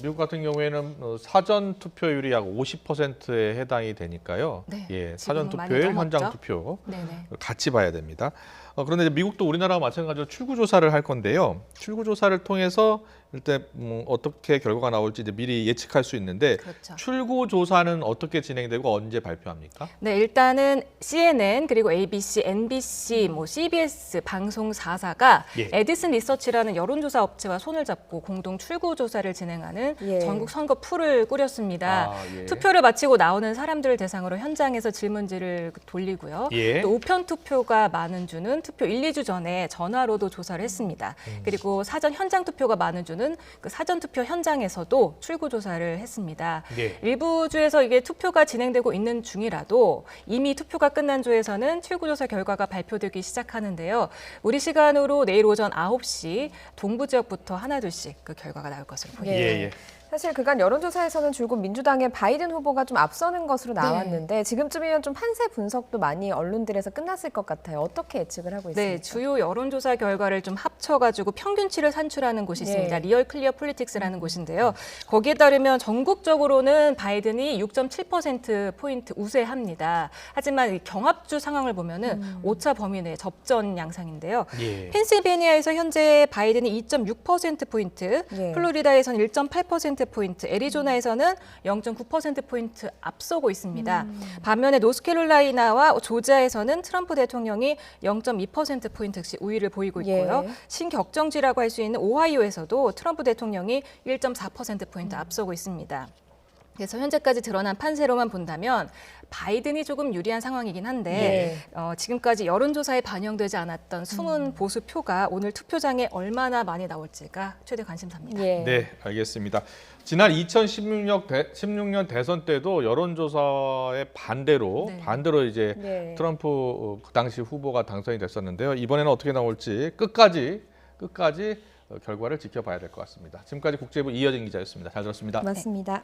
미국 같은 경우에는 사전 투표율이 약 50%에 해당이 되니까요. 사전 투표율, 현장 투표 같이 봐야 됩니다. 그런데 이제 미국도 우리나라와 마찬가지로 출구조사를 할 건데요. 출구조사를 통해서 일단 어떻게 결과가 나올지 이제 미리 예측할 수 있는데 출구조사는 어떻게 진행되고 언제 발표합니까? 네, 일단은 CNN 그리고 ABC, NBC, CBS 방송 4사가 에디슨 리서치라는 여론조사 업체와 손을 잡고 공동 출구조사를 진행하는 전국 선거 풀을 꾸렸습니다. 투표를 마치고 나오는 사람들을 대상으로 현장에서 질문지를 돌리고요. 또 우편 투표가 많은 주는 투표 1, 2주 전에 전화로도 조사를 했습니다. 그리고 사전 현장 투표가 많은 주는 그 사전 투표 현장에서도 출구 조사를 했습니다. 일부 주에서 이게 투표가 진행되고 있는 중이라도 이미 투표가 끝난 주에서는 출구 조사 결과가 발표되기 시작하는데요. 우리 시간으로 내일 오전 9시 동부 지역부터 하나둘씩 그 결과가 나올 것으로 보입니다. 사실 그간 여론조사에서는 줄곧 민주당의 바이든 후보가 좀 앞서는 것으로 나왔는데 지금쯤이면 좀 판세 분석도 많이 언론들에서 끝났을 것 같아요. 어떻게 예측을 하고 있습니까? 네, 주요 여론조사 결과를 좀 합쳐가지고 평균치를 산출하는 곳이 있습니다. 리얼 클리어 폴리틱스라는 곳인데요. 거기에 따르면 전국적으로는 바이든이 6.7%포인트 우세합니다. 하지만 경합주 상황을 보면은 오차 범위 내 접전 양상인데요. 펜실베니아에서 현재 바이든이 2.6%포인트, 플로리다에서는 1.8%포인트, 애리조나에서는 0.9%포인트 앞서고 있습니다. 반면에 노스캐롤라이나와 조지아에서는 트럼프 대통령이 0.2%포인트씩 우위를 보이고 있고요. 신격정지라고 할 수 있는 오하이오에서도 트럼프 대통령이 1.4%포인트 앞서고 있습니다. 그래서 현재까지 드러난 판세로만 본다면 바이든이 조금 유리한 상황이긴 한데 지금까지 여론조사에 반영되지 않았던 숨은 보수 표가 오늘 투표장에 얼마나 많이 나올지가 최대 관심사입니다. 네, 알겠습니다. 지난 2016년 대선 때도 여론조사의 반대로 이제 트럼프 그 당시 후보가 당선이 됐었는데요. 이번에는 어떻게 나올지 끝까지 결과를 지켜봐야 될 것 같습니다. 지금까지 국제부 이여진 기자였습니다. 잘 들었습니다. 고맙습니다.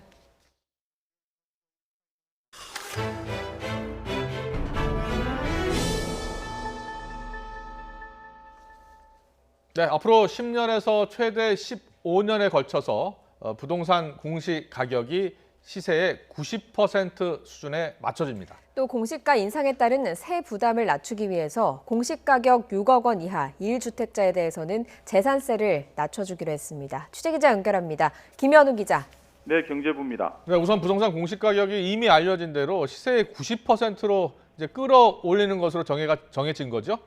네, 앞으로 10년에서 최대 15년에 걸쳐서 부동산 공시 가격이 시세의 90% 수준에 맞춰집니다. 또 공시가 인상에 따른 세 부담을 낮추기 위해서 공시가격 6억 원 이하 1주택자에 대해서는 재산세를 낮춰주기로 했습니다. 취재기자 연결합니다. 김현우 기자. 네, 경제부입니다. 네, 우선 부동산 공시가격이 이미 알려진 대로 시세의 90%로 이제 끌어올리는 것으로 정해진 거죠?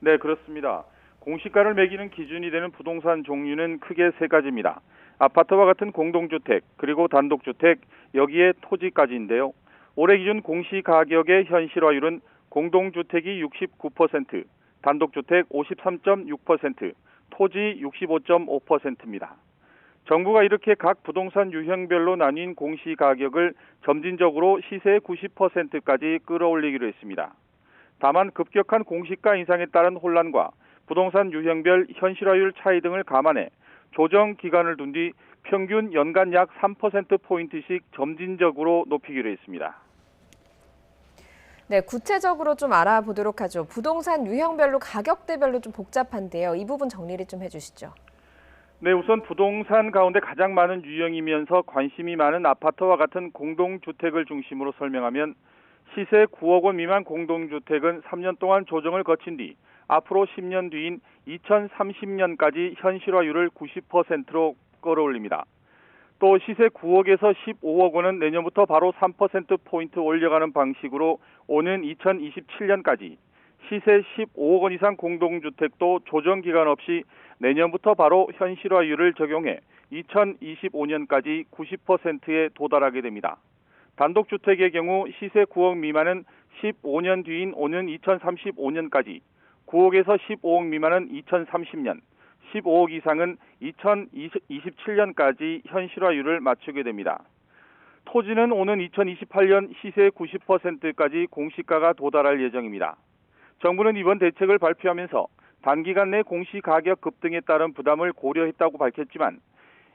네, 그렇습니다. 공시가를 매기는 기준이 되는 부동산 종류는 크게 세 가지입니다. 아파트와 같은 공동주택, 그리고 단독주택, 여기에 토지까지인데요. 올해 기준 공시가격의 현실화율은 공동주택이 69%, 단독주택 53.6%, 토지 65.5%입니다. 정부가 이렇게 각 부동산 유형별로 나뉜 공시가격을 점진적으로 시세의 90%까지 끌어올리기로 했습니다. 다만 급격한 공시가 인상에 따른 혼란과 부동산 유형별 현실화율 차이 등을 감안해 조정 기간을 둔 뒤 평균 연간 약 3%포인트씩 점진적으로 높이기로 했습니다. 네, 구체적으로 좀 알아보도록 하죠. 부동산 유형별로 가격대별로 좀 복잡한데요. 이 부분 정리를 좀 해주시죠. 네, 우선 부동산 가운데 가장 많은 유형이면서 관심이 많은 아파트와 같은 공동주택을 중심으로 설명하면 시세 9억 원 미만 공동주택은 3년 동안 조정을 거친 뒤 앞으로 10년 뒤인 2030년까지 현실화율을 90%로 끌어올립니다. 또 시세 9억에서 15억 원은 내년부터 바로 3%포인트 올려가는 방식으로 오는 2027년까지 시세 15억 원 이상 공동주택도 조정 기간 없이 내년부터 바로 현실화율을 적용해 2025년까지 90%에 도달하게 됩니다. 단독주택의 경우 시세 9억 미만은 15년 뒤인 오는 2035년까지, 9억에서 15억 미만은 2030년, 15억 이상은 2027년까지 현실화율을 맞추게 됩니다. 토지는 오는 2028년 시세 90%까지 공시가가 도달할 예정입니다. 정부는 이번 대책을 발표하면서 단기간 내 공시가격 급등에 따른 부담을 고려했다고 밝혔지만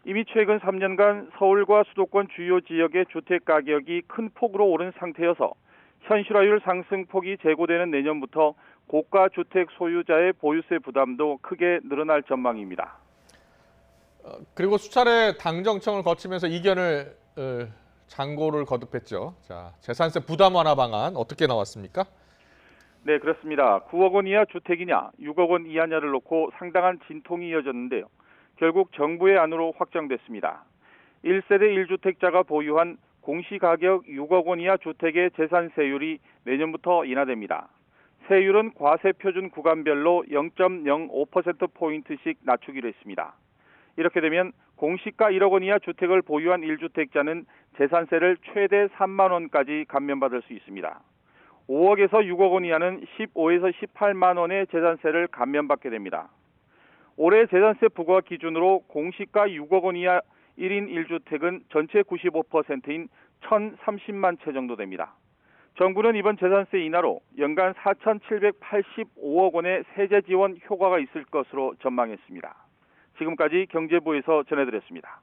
이미 최근 3년간 서울과 수도권 주요 지역의 주택가격이 큰 폭으로 오른 상태여서 현실화율 상승폭이 제고되는 내년부터 고가 주택 소유자의 보유세 부담도 크게 늘어날 전망입니다. 그리고 수차례 당정청을 거치면서 이견을 장고를 거듭했죠. 자, 재산세 부담 완화 방안 어떻게 나왔습니까? 네, 그렇습니다. 9억 원 이하 주택이냐, 6억 원 이하냐를 놓고 상당한 진통이 이어졌는데요. 결국 정부의 안으로 확정됐습니다. 1세대 1주택자가 보유한 공시가격 6억 원 이하 주택의 재산세율이 내년부터 인하됩니다. 세율은 과세표준 구간별로 0.05%포인트씩 낮추기로 했습니다. 이렇게 되면 공시가 1억 원 이하 주택을 보유한 1주택자는 재산세를 최대 3만 원까지 감면받을 수 있습니다. 5억에서 6억 원 이하는 15에서 18만 원의 재산세를 감면받게 됩니다. 올해 재산세 부과 기준으로 공시가 6억 원 이하 1인 1주택은 전체 95%인 1,030만 채 정도 됩니다. 정부는 이번 재산세 인하로 연간 4,785억 원의 세제 지원 효과가 있을 것으로 전망했습니다. 지금까지 경제부에서 전해드렸습니다.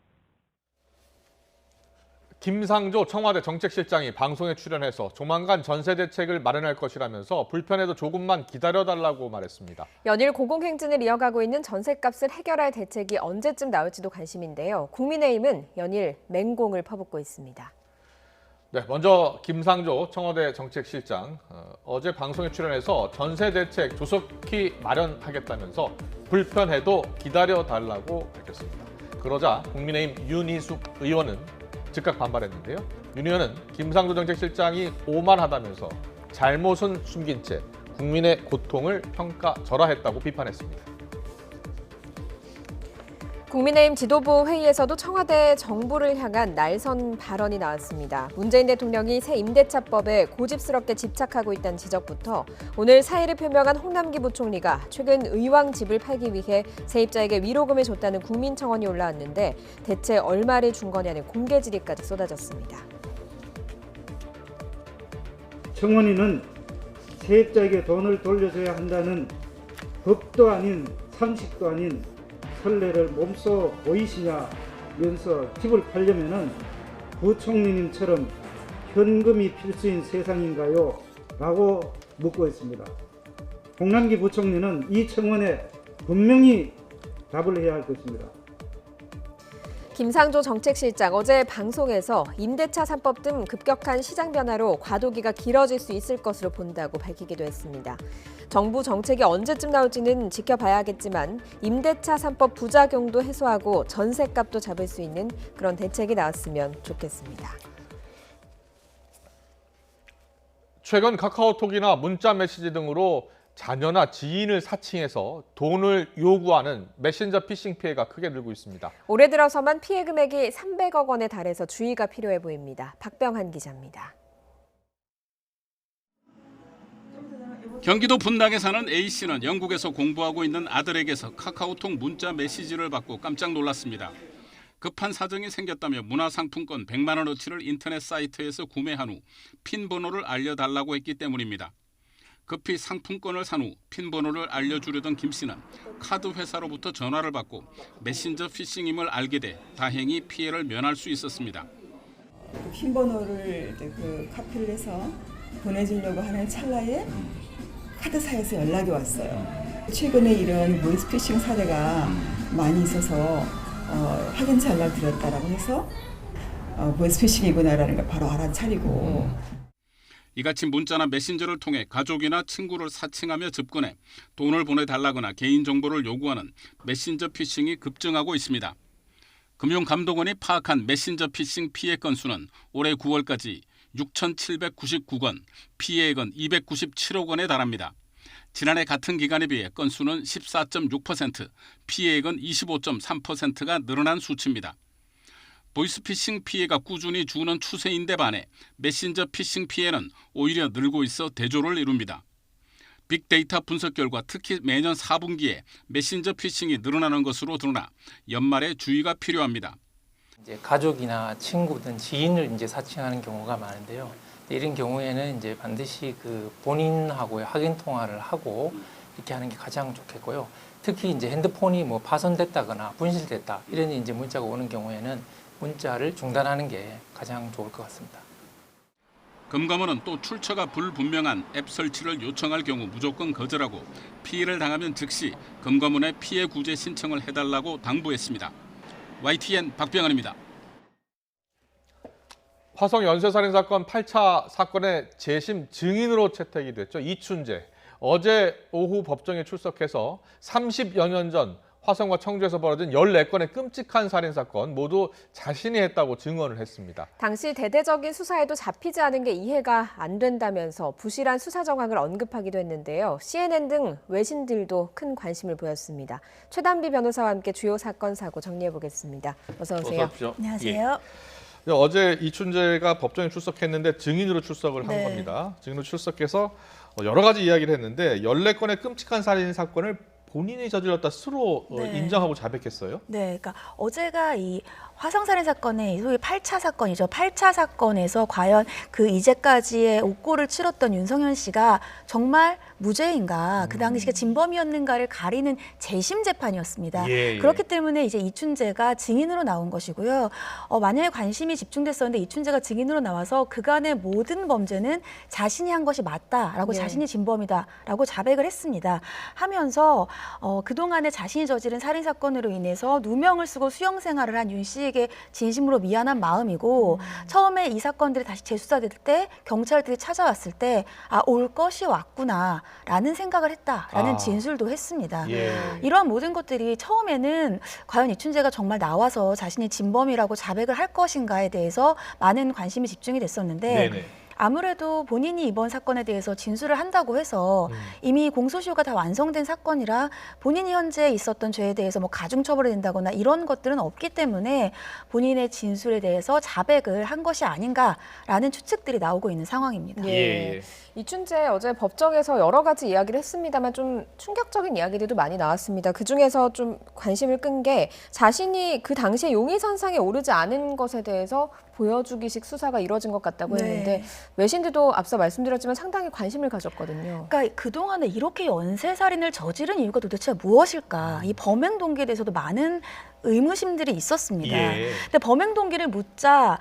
김상조 청와대 정책실장이 방송에 출연해서 조만간 전세 대책을 마련할 것이라면서 불편해도 조금만 기다려달라고 말했습니다. 연일 고공행진을 이어가고 있는 전셋값을 해결할 대책이 언제쯤 나올지도 관심인데요. 국민의힘은 연일 맹공을 퍼붓고 있습니다. 네, 먼저 김상조 청와대 정책실장 어제 방송에 출연해서 전세 대책 조속히 마련하겠다면서 불편해도 기다려달라고 밝혔습니다. 그러자 국민의힘 윤희숙 의원은 즉각 반발했는데요. 윤 의원은 김상조 정책실장이 오만하다면서 잘못은 숨긴 채 국민의 고통을 평가절하했다고 비판했습니다. 국민의힘 지도부 회의에서도 청와대 정부를 향한 날선 발언이 나왔습니다. 문재인 대통령이 새 임대차법에 고집스럽게 집착하고 있다는 지적부터 오늘 사의를 표명한 홍남기 부총리가 최근 의왕 집을 팔기 위해 세입자에게 위로금을 줬다는 국민청원이 올라왔는데 대체 얼마를 준 거냐는 공개 질의까지 쏟아졌습니다. 청원인은 세입자에게 돈을 돌려줘야 한다는 법도 아닌 상식도 아닌 선례를 몸소 보이시냐면서 집을 팔려면은 부총리님처럼 현금이 필수인 세상인가요? 라고 묻고 있습니다. 홍남기 부총리는 이 청원에 분명히 답을 해야 할 것입니다. 김상조 정책실장 어제 방송에서 임대차 3법 등 급격한 시장 변화로 과도기가 길어질 수 있을 것으로 본다고 밝히기도 했습니다. 정부 정책이 언제쯤 나올지는 지켜봐야겠지만 임대차 3법 부작용도 해소하고 전셋값도 잡을 수 있는 그런 대책이 나왔으면 좋겠습니다. 최근 카카오톡이나 문자 메시지 등으로 자녀나 지인을 사칭해서 돈을 요구하는 메신저 피싱 피해가 크게 늘고 있습니다. 올해 들어서만 피해 금액이 300억 원에 달해서 주의가 필요해 보입니다. 박병한 기자입니다. 경기도 분당에 사는 A씨는 영국에서 공부하고 있는 아들에게서 카카오톡 문자 메시지를 받고 깜짝 놀랐습니다. 급한 사정이 생겼다며 문화상품권 100만 원어치를 인터넷 사이트에서 구매한 후 핀 번호를 알려달라고 했기 때문입니다. 급히 상품권을 산 후 핀 번호를 알려주려던 김 씨는 카드 회사로부터 전화를 받고 메신저 피싱임을 알게 돼 다행히 피해를 면할 수 있었습니다. 핀 번호를 카피를 해서 보내주려고 하는 찰나에 카드사에서 연락이 왔어요. 최근에 이런 보이스피싱 사례가 많이 있어서 확인차 연락 드렸다라고 해서 보이스피싱이구나라는 걸 바로 알아차리고 이같이 문자나 메신저를 통해 가족이나 친구를 사칭하며 접근해 돈을 보내달라거나 개인정보를 요구하는 메신저 피싱이 급증하고 있습니다. 금융감독원이 파악한 메신저 피싱 피해 건수는 올해 9월까지 6,799건, 피해액은 297억 원에 달합니다. 지난해 같은 기간에 비해 건수는 14.6%, 피해액은 25.3%가 늘어난 수치입니다. 보이스피싱 피해가 꾸준히 주는 추세인데 반해 메신저 피싱 피해는 오히려 늘고 있어 대조를 이룹니다. 빅데이터 분석 결과 특히 매년 4분기에 메신저 피싱이 늘어나는 것으로 드러나 연말에 주의가 필요합니다. 이제 가족이나 친구든 지인을 이제 사칭하는 경우가 많은데요. 이런 경우에는 이제 반드시 그 본인하고의 확인 통화를 하고 이렇게 하는 게 가장 좋겠고요. 특히 이제 핸드폰이 뭐 파손됐다거나 분실됐다 이런 이제 문자가 오는 경우에는 문자를 중단하는 게 가장 좋을 것 같습니다. 금감원은 또 출처가 불분명한 앱 설치를 요청할 경우 무조건 거절하고 피해를 당하면 즉시 금감원에 피해 구제 신청을 해달라고 당부했습니다. YTN 박병헌입니다. 화성 연쇄살인 사건 8차 사건의 재심 증인으로 채택이 됐죠. 이춘재. 어제 오후 법정에 출석해서 30여 년 전 화성과 청주에서 벌어진 14건의 끔찍한 살인사건 모두 자신이 했다고 증언을 했습니다. 당시 대대적인 수사에도 잡히지 않은 게 이해가 안 된다면서 부실한 수사 정황을 언급하기도 했는데요. CNN 등 외신들도 큰 관심을 보였습니다. 최단비 변호사와 함께 주요 사건 사고 정리해보겠습니다. 어서 오세요. 어서 오십시오. 안녕하세요. 예. 어제 이춘재가 법정에 출석했는데 증인으로 출석을 한 네. 겁니다. 증인으로 출석해서 여러 가지 이야기를 했는데 14건의 끔찍한 살인 사건을 본인이 저질렀다 스스로 네. 인정하고 자백했어요? 네, 그러니까 어제가 이 화성살인 사건의 소위 8차 사건이죠. 8차 사건에서 과연 그 이제까지의 옥고를 치렀던 윤석열 씨가 정말 무죄인가, 그 당시가 진범이었는가를 가리는 재심 재판이었습니다. 예. 그렇기 때문에 이제 이춘재가 증인으로 나온 것이고요. 만약에 관심이 집중됐었는데 이춘재가 증인으로 나와서 그간의 모든 범죄는 자신이 한 것이 맞다라고 예. 자신이 진범이다라고 자백을 했습니다. 하면서 그동안에 자신이 저지른 살인 사건으로 인해서 누명을 쓰고 수영 생활을 한 윤 씨에게 진심으로 미안한 마음이고 처음에 이 사건들이 다시 재수사될 때 경찰들이 찾아왔을 때 올 것이 왔구나라는 생각을 했다라는 진술도 했습니다. 예. 이러한 모든 것들이 처음에는 과연 이춘재가 정말 나와서 자신이 진범이라고 자백을 할 것인가에 대해서 많은 관심이 집중이 됐었는데 네네. 아무래도 본인이 이번 사건에 대해서 진술을 한다고 해서 이미 공소시효가 다 완성된 사건이라 본인이 현재 있었던 죄에 대해서 뭐 가중처벌이 된다거나 이런 것들은 없기 때문에 본인의 진술에 대해서 자백을 한 것이 아닌가라는 추측들이 나오고 있는 상황입니다. 예. 이춘재 어제 법정에서 여러 가지 이야기를 했습니다만 좀 충격적인 이야기들도 많이 나왔습니다. 그중에서 좀 관심을 끈 게 자신이 그 당시에 용의선상에 오르지 않은 것에 대해서 보여주기식 수사가 이루어진 것 같다고 했는데 외신들도 앞서 말씀드렸지만 상당히 관심을 가졌거든요. 그러니까 그동안에 이렇게 연쇄살인을 저지른 이유가 도대체 무엇일까? 이 범행 동기에 대해서도 많은 의무심들이 있었습니다. 예. 근데 범행 동기를 묻자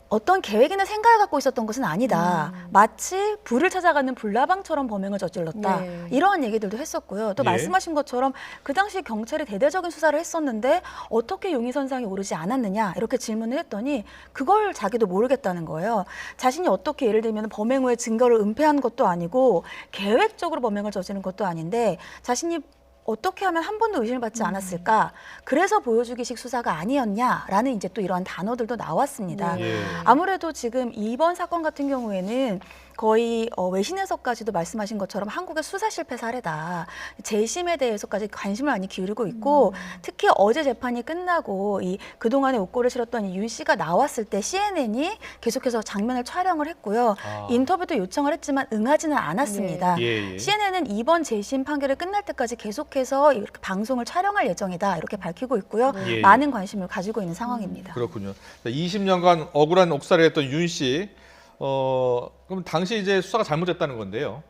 어떤 계획이나 생각을 갖고 있었던 것은 아니다. 마치 불을 찾아가는 불나방처럼 범행을 저질렀다. 네. 이러한 얘기들도 했었고요. 또 예. 말씀하신 것처럼 그 당시 경찰이 대대적인 수사를 했었는데 어떻게 용의선상에 오르지 않았느냐 이렇게 질문을 했더니 그걸 자기도 모르겠다는 거예요. 자신이 어떻게 예를 들면 범행 후에 증거를 은폐한 것도 아니고 계획적으로 범행을 저지른 것도 아닌데 자신이 어떻게 하면 한 번도 의심을 받지 않았을까? 그래서 보여주기식 수사가 아니었냐라는 이제 또 이러한 단어들도 나왔습니다. 예. 아무래도 지금 이번 사건 같은 경우에는 거의 외신에서까지도 말씀하신 것처럼 한국의 수사 실패 사례다. 재심에 대해서까지 관심을 많이 기울이고 있고 특히 어제 재판이 끝나고 이 그동안에 옥고를 치렀던 이 윤 씨가 나왔을 때 CNN이 계속해서 장면을 촬영을 했고요. 인터뷰도 요청을 했지만 응하지는 않았습니다. 예. CNN은 이번 재심 판결이 끝날 때까지 계속해서 이렇게 방송을 촬영할 예정이다. 이렇게 밝히고 있고요. 예. 많은 관심을 가지고 있는 상황입니다. 그렇군요. 20년간 억울한 옥살이를 했던 윤 씨. 그럼 당시 이제 수사가 잘못됐다는 건데요.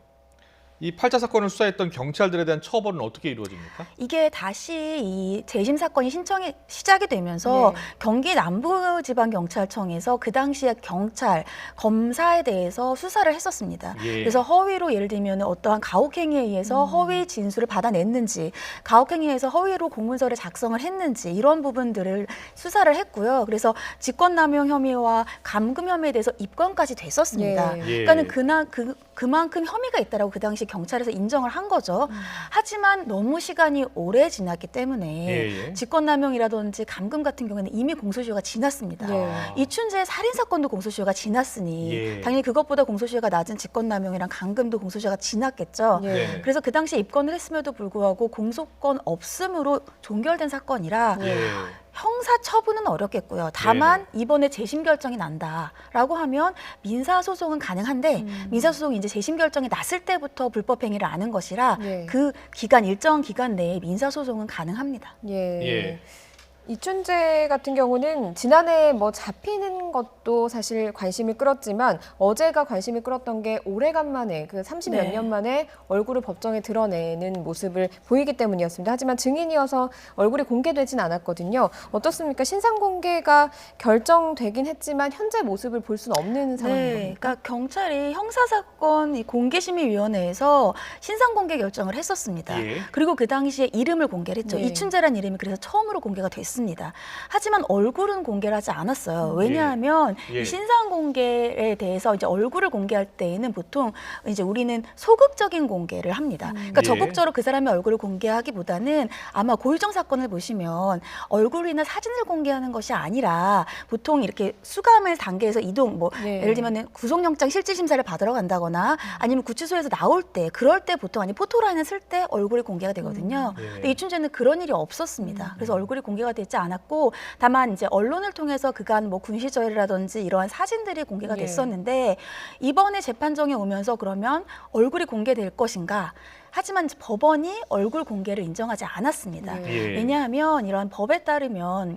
이 8차 사건을 수사했던 경찰들에 대한 처벌은 어떻게 이루어집니까? 이게 다시 이 재심 사건이 신청이 시작이 되면서 경기 남부지방경찰청에서 그 당시에 경찰, 검사에 대해서 수사를 했었습니다. 그래서 허위로 예를 들면 어떠한 가혹행위에 의해서 허위 진술을 받아냈는지, 가혹행위에 의해서 허위로 공문서를 작성을 했는지 이런 부분들을 수사를 했고요. 그래서 직권남용 혐의와 감금 혐의에 대해서 입건까지 됐었습니다. 그러니까는 그만큼 혐의가 있다라고 그 당시 경찰에서 인정을 한 거죠. 하지만 너무 시간이 오래 지났기 때문에 직권남용이라든지 감금 같은 경우에는 이미 공소시효가 지났습니다. 이춘재의 살인 사건도 공소시효가 지났으니 당연히 그것보다 공소시효가 낮은 직권남용이랑 감금도 공소시효가 지났겠죠. 그래서 그 당시에 입건을 했음에도 불구하고 공소권 없음으로 종결된 사건이라 형사 처분은 어렵겠고요. 다만 이번에 재심 결정이 난다라고 하면 민사 소송은 가능한데 민사 소송이 이제 재심 결정이 났을 때부터 불법 행위를 아는 것이라 그 기간 일정 기간 내에 민사 소송은 가능합니다. 이춘재 같은 경우는 지난해 뭐 잡히는 것도 사실 관심을 끌었지만 어제가 관심을 끌었던 게 오래간만에 그 30몇 년 만에 얼굴을 법정에 드러내는 모습을 보이기 때문이었습니다. 하지만 증인이어서 얼굴이 공개되진 않았거든요. 어떻습니까? 신상 공개가 결정되긴 했지만 현재 모습을 볼 수는 없는 상황입니다. 그러니까 경찰이 형사사건 공개심의위원회에서 신상 공개 결정을 했었습니다. 그리고 그 당시에 이름을 공개를 했죠. 이춘재라는 이름이 그래서 처음으로 공개가 됐습니다. 하지만 얼굴은 공개를 하지 않았어요. 왜냐하면 신상 공개에 대해서 이제 얼굴을 공개할 때에는 보통 이제 우리는 소극적인 공개를 합니다. 그러니까 적극적으로 그 사람의 얼굴을 공개하기보다는 아마 고유정 사건을 보시면 얼굴이나 사진을 공개하는 것이 아니라 보통 이렇게 수감을 단계에서 이동, 뭐 예를 들면 구속영장 실질심사를 받으러 간다거나 아니면 구치소에서 나올 때, 그럴 때 보통 아니 포토라인을 쓸 때 얼굴이 공개가 되거든요. 근데 이춘재는 그런 일이 없었습니다. 그래서 얼굴이 공개가 되지 않았고 다만 이제 언론을 통해서 그간 뭐 군시절이라든지 이러한 사진들이 공개가 됐었는데 이번에 재판정에 오면서 그러면 얼굴이 공개될 것인가? 하지만 법원이 얼굴 공개를 인정하지 않았습니다. 왜냐하면 이런 법에 따르면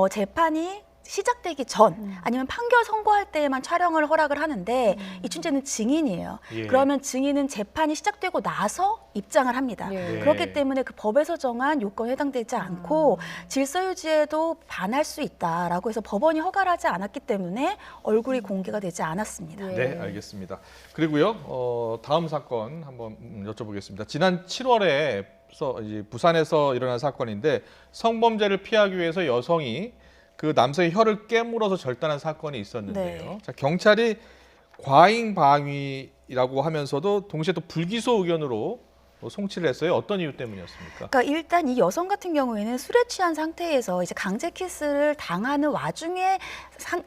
재판이 시작되기 전 아니면 판결 선고할 때에만 촬영을 허락을 하는데 이춘재는 증인이에요. 그러면 증인은 재판이 시작되고 나서 입장을 합니다. 그렇기 때문에 그 법에서 정한 요건에 해당되지 않고 질서 유지에도 반할 수 있다라고 해서 법원이 허가를 하지 않았기 때문에 얼굴이 공개가 되지 않았습니다. 네, 알겠습니다. 그리고요, 다음 사건 한번 여쭤보겠습니다. 지난 7월에 부산에서 일어난 사건인데 성범죄를 피하기 위해서 여성이 그 남성의 혀를 깨물어서 절단한 사건이 있었는데요. 자, 경찰이 과잉방위라고 하면서도 동시에 또 불기소 의견으로 송치를 했어요. 어떤 이유 때문이었습니까? 그러니까 일단 이 여성 같은 경우에는 술에 취한 상태에서 이제 강제 키스를 당하는 와중에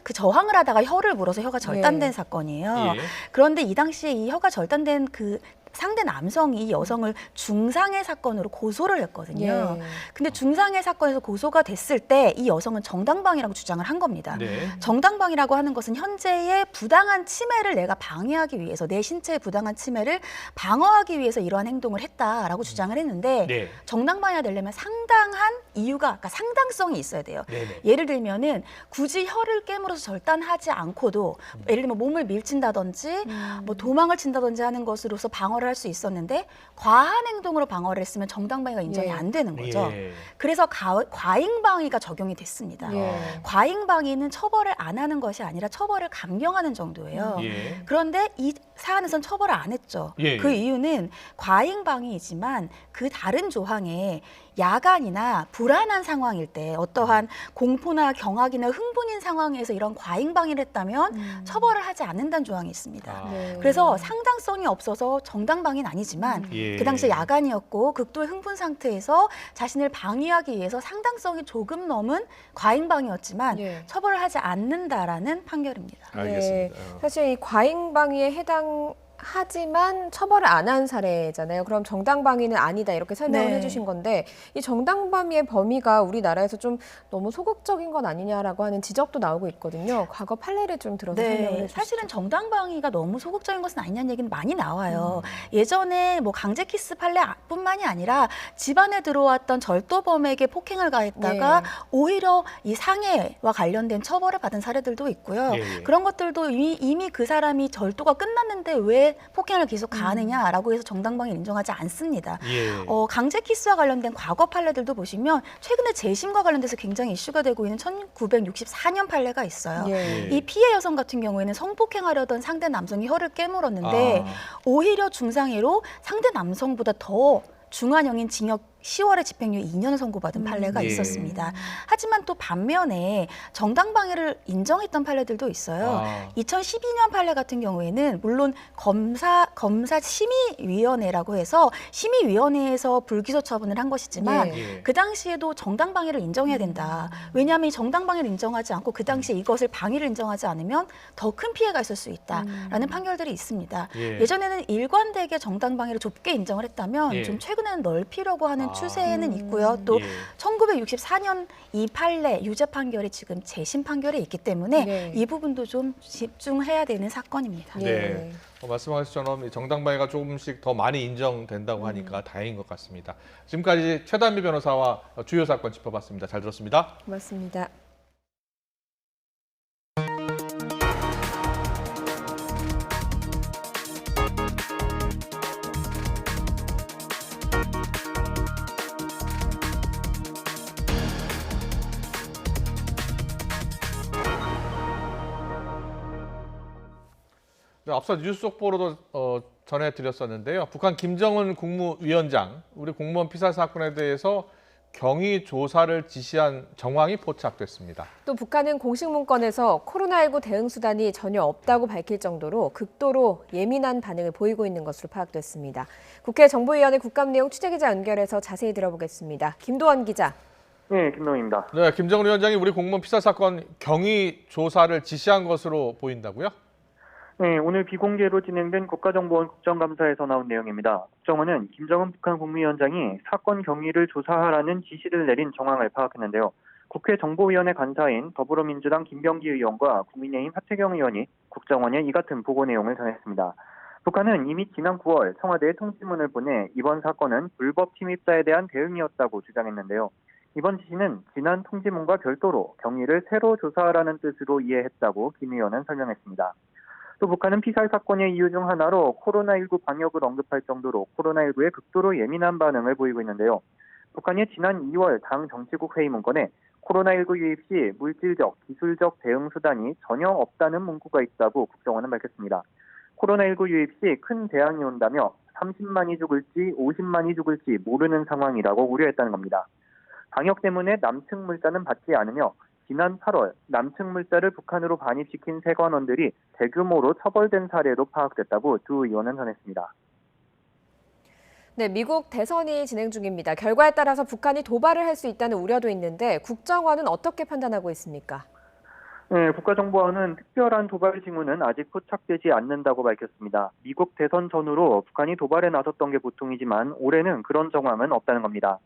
그 저항을 하다가 혀를 물어서 혀가 절단된 사건이에요. 그런데 이 당시에 이 혀가 절단된 그 상대 남성이 이 여성을 중상해 사건으로 고소를 했거든요. 근데 중상해 사건에서 고소가 됐을 때 이 여성은 정당방위라고 주장을 한 겁니다. 정당방위라고 하는 것은 현재의 부당한 침해를 내가 방해하기 위해서 내 신체의 부당한 침해를 방어하기 위해서 이러한 행동을 했다라고 주장을 했는데 정당방위가 되려면 상당한 이유가, 그러니까 상당성이 있어야 돼요. 예를 들면은 굳이 혀를 깨물어서 절단하지 않고도 예를 들면 몸을 밀친다든지 뭐 도망을 친다든지 하는 것으로서 방어를 할 수 있었는데 과한 행동으로 방어를 했으면 정당방위가 인정이 안 되는 거죠. 그래서 과잉방위가 적용이 됐습니다. 과잉방위는 처벌을 안 하는 것이 아니라 처벌을 감경하는 정도예요. 그런데 이 사안에선 처벌을 안 했죠. 그 이유는 과잉방위이지만 그 다른 조항에 야간이나 불안한 상황일 때 어떠한 공포나 경악이나 흥분인 상황에서 이런 과잉방위를 했다면 처벌을 하지 않는다는 조항이 있습니다. 그래서 상당성이 없어서 정당방위는 아니지만 그 당시에 야간이었고 극도의 흥분 상태에서 자신을 방위하기 위해서 상당성이 조금 넘은 과잉방위였지만 처벌을 하지 않는다라는 판결입니다. 알겠습니다. 사실 이 과잉방위에 하지만 처벌을 안 한 사례잖아요. 그럼 정당방위는 아니다 이렇게 설명을 해주신 건데 이 정당방위의 범위가 우리나라에서 좀 너무 소극적인 건 아니냐라고 하는 지적도 나오고 있거든요. 과거 판례를 좀 들어서 설명을 해주시죠. 사실은 정당방위가 너무 소극적인 것은 아니냐는 얘기는 많이 나와요. 예전에 뭐 강제 키스 판례뿐만이 아니라 집안에 들어왔던 절도범에게 폭행을 가했다가 오히려 이 상해와 관련된 처벌을 받은 사례들도 있고요. 그런 것들도 이미 그 사람이 절도가 끝났는데 왜 왜 폭행을 계속 가하느냐라고 해서 정당방위를 인정하지 않습니다. 강제 키스와 관련된 과거 판례들도 보시면 최근에 재심과 관련돼서 굉장히 이슈가 되고 있는 1964년 판례가 있어요. 이 피해 여성 같은 경우에는 성폭행하려던 상대 남성이 혀를 깨물었는데 오히려 중상해로 상대 남성보다 더 중환형인 징역 10월에 집행유예 2년을 선고받은 판례가 있었습니다. 하지만 또 반면에 정당방위를 인정했던 판례들도 있어요. 2012년 판례 같은 경우에는 물론 검사 심의위원회라고 해서 심의위원회에서 불기소 처분을 한 것이지만 그 당시에도 정당방위를 인정해야 된다. 왜냐하면 이 정당방위를 인정하지 않고 그 당시에 이것을 방위를 인정하지 않으면 더 큰 피해가 있을 수 있다라는 판결들이 있습니다. 예전에는 일관되게 정당방위를 좁게 인정을 했다면 좀 최근에는 넓히려고 하는 추세는 있고요. 또 1964년 이 판례 유죄 판결이 지금 재심 판결이 있기 때문에 이 부분도 좀 집중해야 되는 사건입니다. 네. 말씀하신 것처럼 정당방위가 조금씩 더 많이 인정된다고 하니까 다행인 것 같습니다. 지금까지 최단미 변호사와 주요 사건 짚어봤습니다. 잘 들었습니다. 고맙습니다. 네, 앞서 뉴스 속보로도 전해드렸었는데요. 북한 김정은 국무위원장, 우리 공무원 피살 사건에 대해서 경위 조사를 지시한 정황이 포착됐습니다. 또 북한은 공식 문건에서 코로나19 대응 수단이 전혀 없다고 밝힐 정도로 극도로 예민한 반응을 보이고 있는 것으로 파악됐습니다. 국회 정보위원회 국감내용 취재기자 연결해서 자세히 들어보겠습니다. 김도원 기자. 네, 김동희입니다. 네, 김정은 위원장이 우리 공무원 피살 사건 경위 조사를 지시한 것으로 보인다고요? 네, 오늘 비공개로 진행된 국가정보원 국정감사에서 나온 내용입니다. 국정원은 김정은 북한 국무위원장이 사건 경위를 조사하라는 지시를 내린 정황을 파악했는데요. 국회 정보위원회 간사인 더불어민주당 김병기 의원과 국민의힘 하태경 의원이 국정원에 이 같은 보고 내용을 전했습니다. 북한은 이미 지난 9월 청와대에 통지문을 보내 이번 사건은 불법 침입자에 대한 대응이었다고 주장했는데요. 이번 지시는 지난 통지문과 별도로 경위를 새로 조사하라는 뜻으로 이해했다고 김 의원은 설명했습니다. 또 북한은 피살 사건의 이유 중 하나로 코로나19 방역을 언급할 정도로 코로나19에 극도로 예민한 반응을 보이고 있는데요. 북한이 지난 2월 당 정치국 회의 문건에 코로나19 유입 시 물질적, 기술적 대응 수단이 전혀 없다는 문구가 있다고 국정원은 밝혔습니다. 코로나19 유입 시 큰 재앙이 온다며 30만이 죽을지 50만이 죽을지 모르는 상황이라고 우려했다는 겁니다. 방역 때문에 남측 물자는 받지 않으며 지난 8월 남측 물자를 북한으로 반입시킨 세관원들이 대규모로 처벌된 사례로 파악됐다고 두 의원은 전했습니다. 네, 미국 대선이 진행 중입니다. 결과에 따라서 북한이 도발을 할 수 있다는 우려도 있는데 국정원은 어떻게 판단하고 있습니까? 네, 국가정보원은 특별한 도발 징후는 아직 포착되지 않는다고 밝혔습니다. 미국 대선 전후로 북한이 도발에 나섰던 게 보통이지만 올해는 그런 정황은 없다는 겁니다.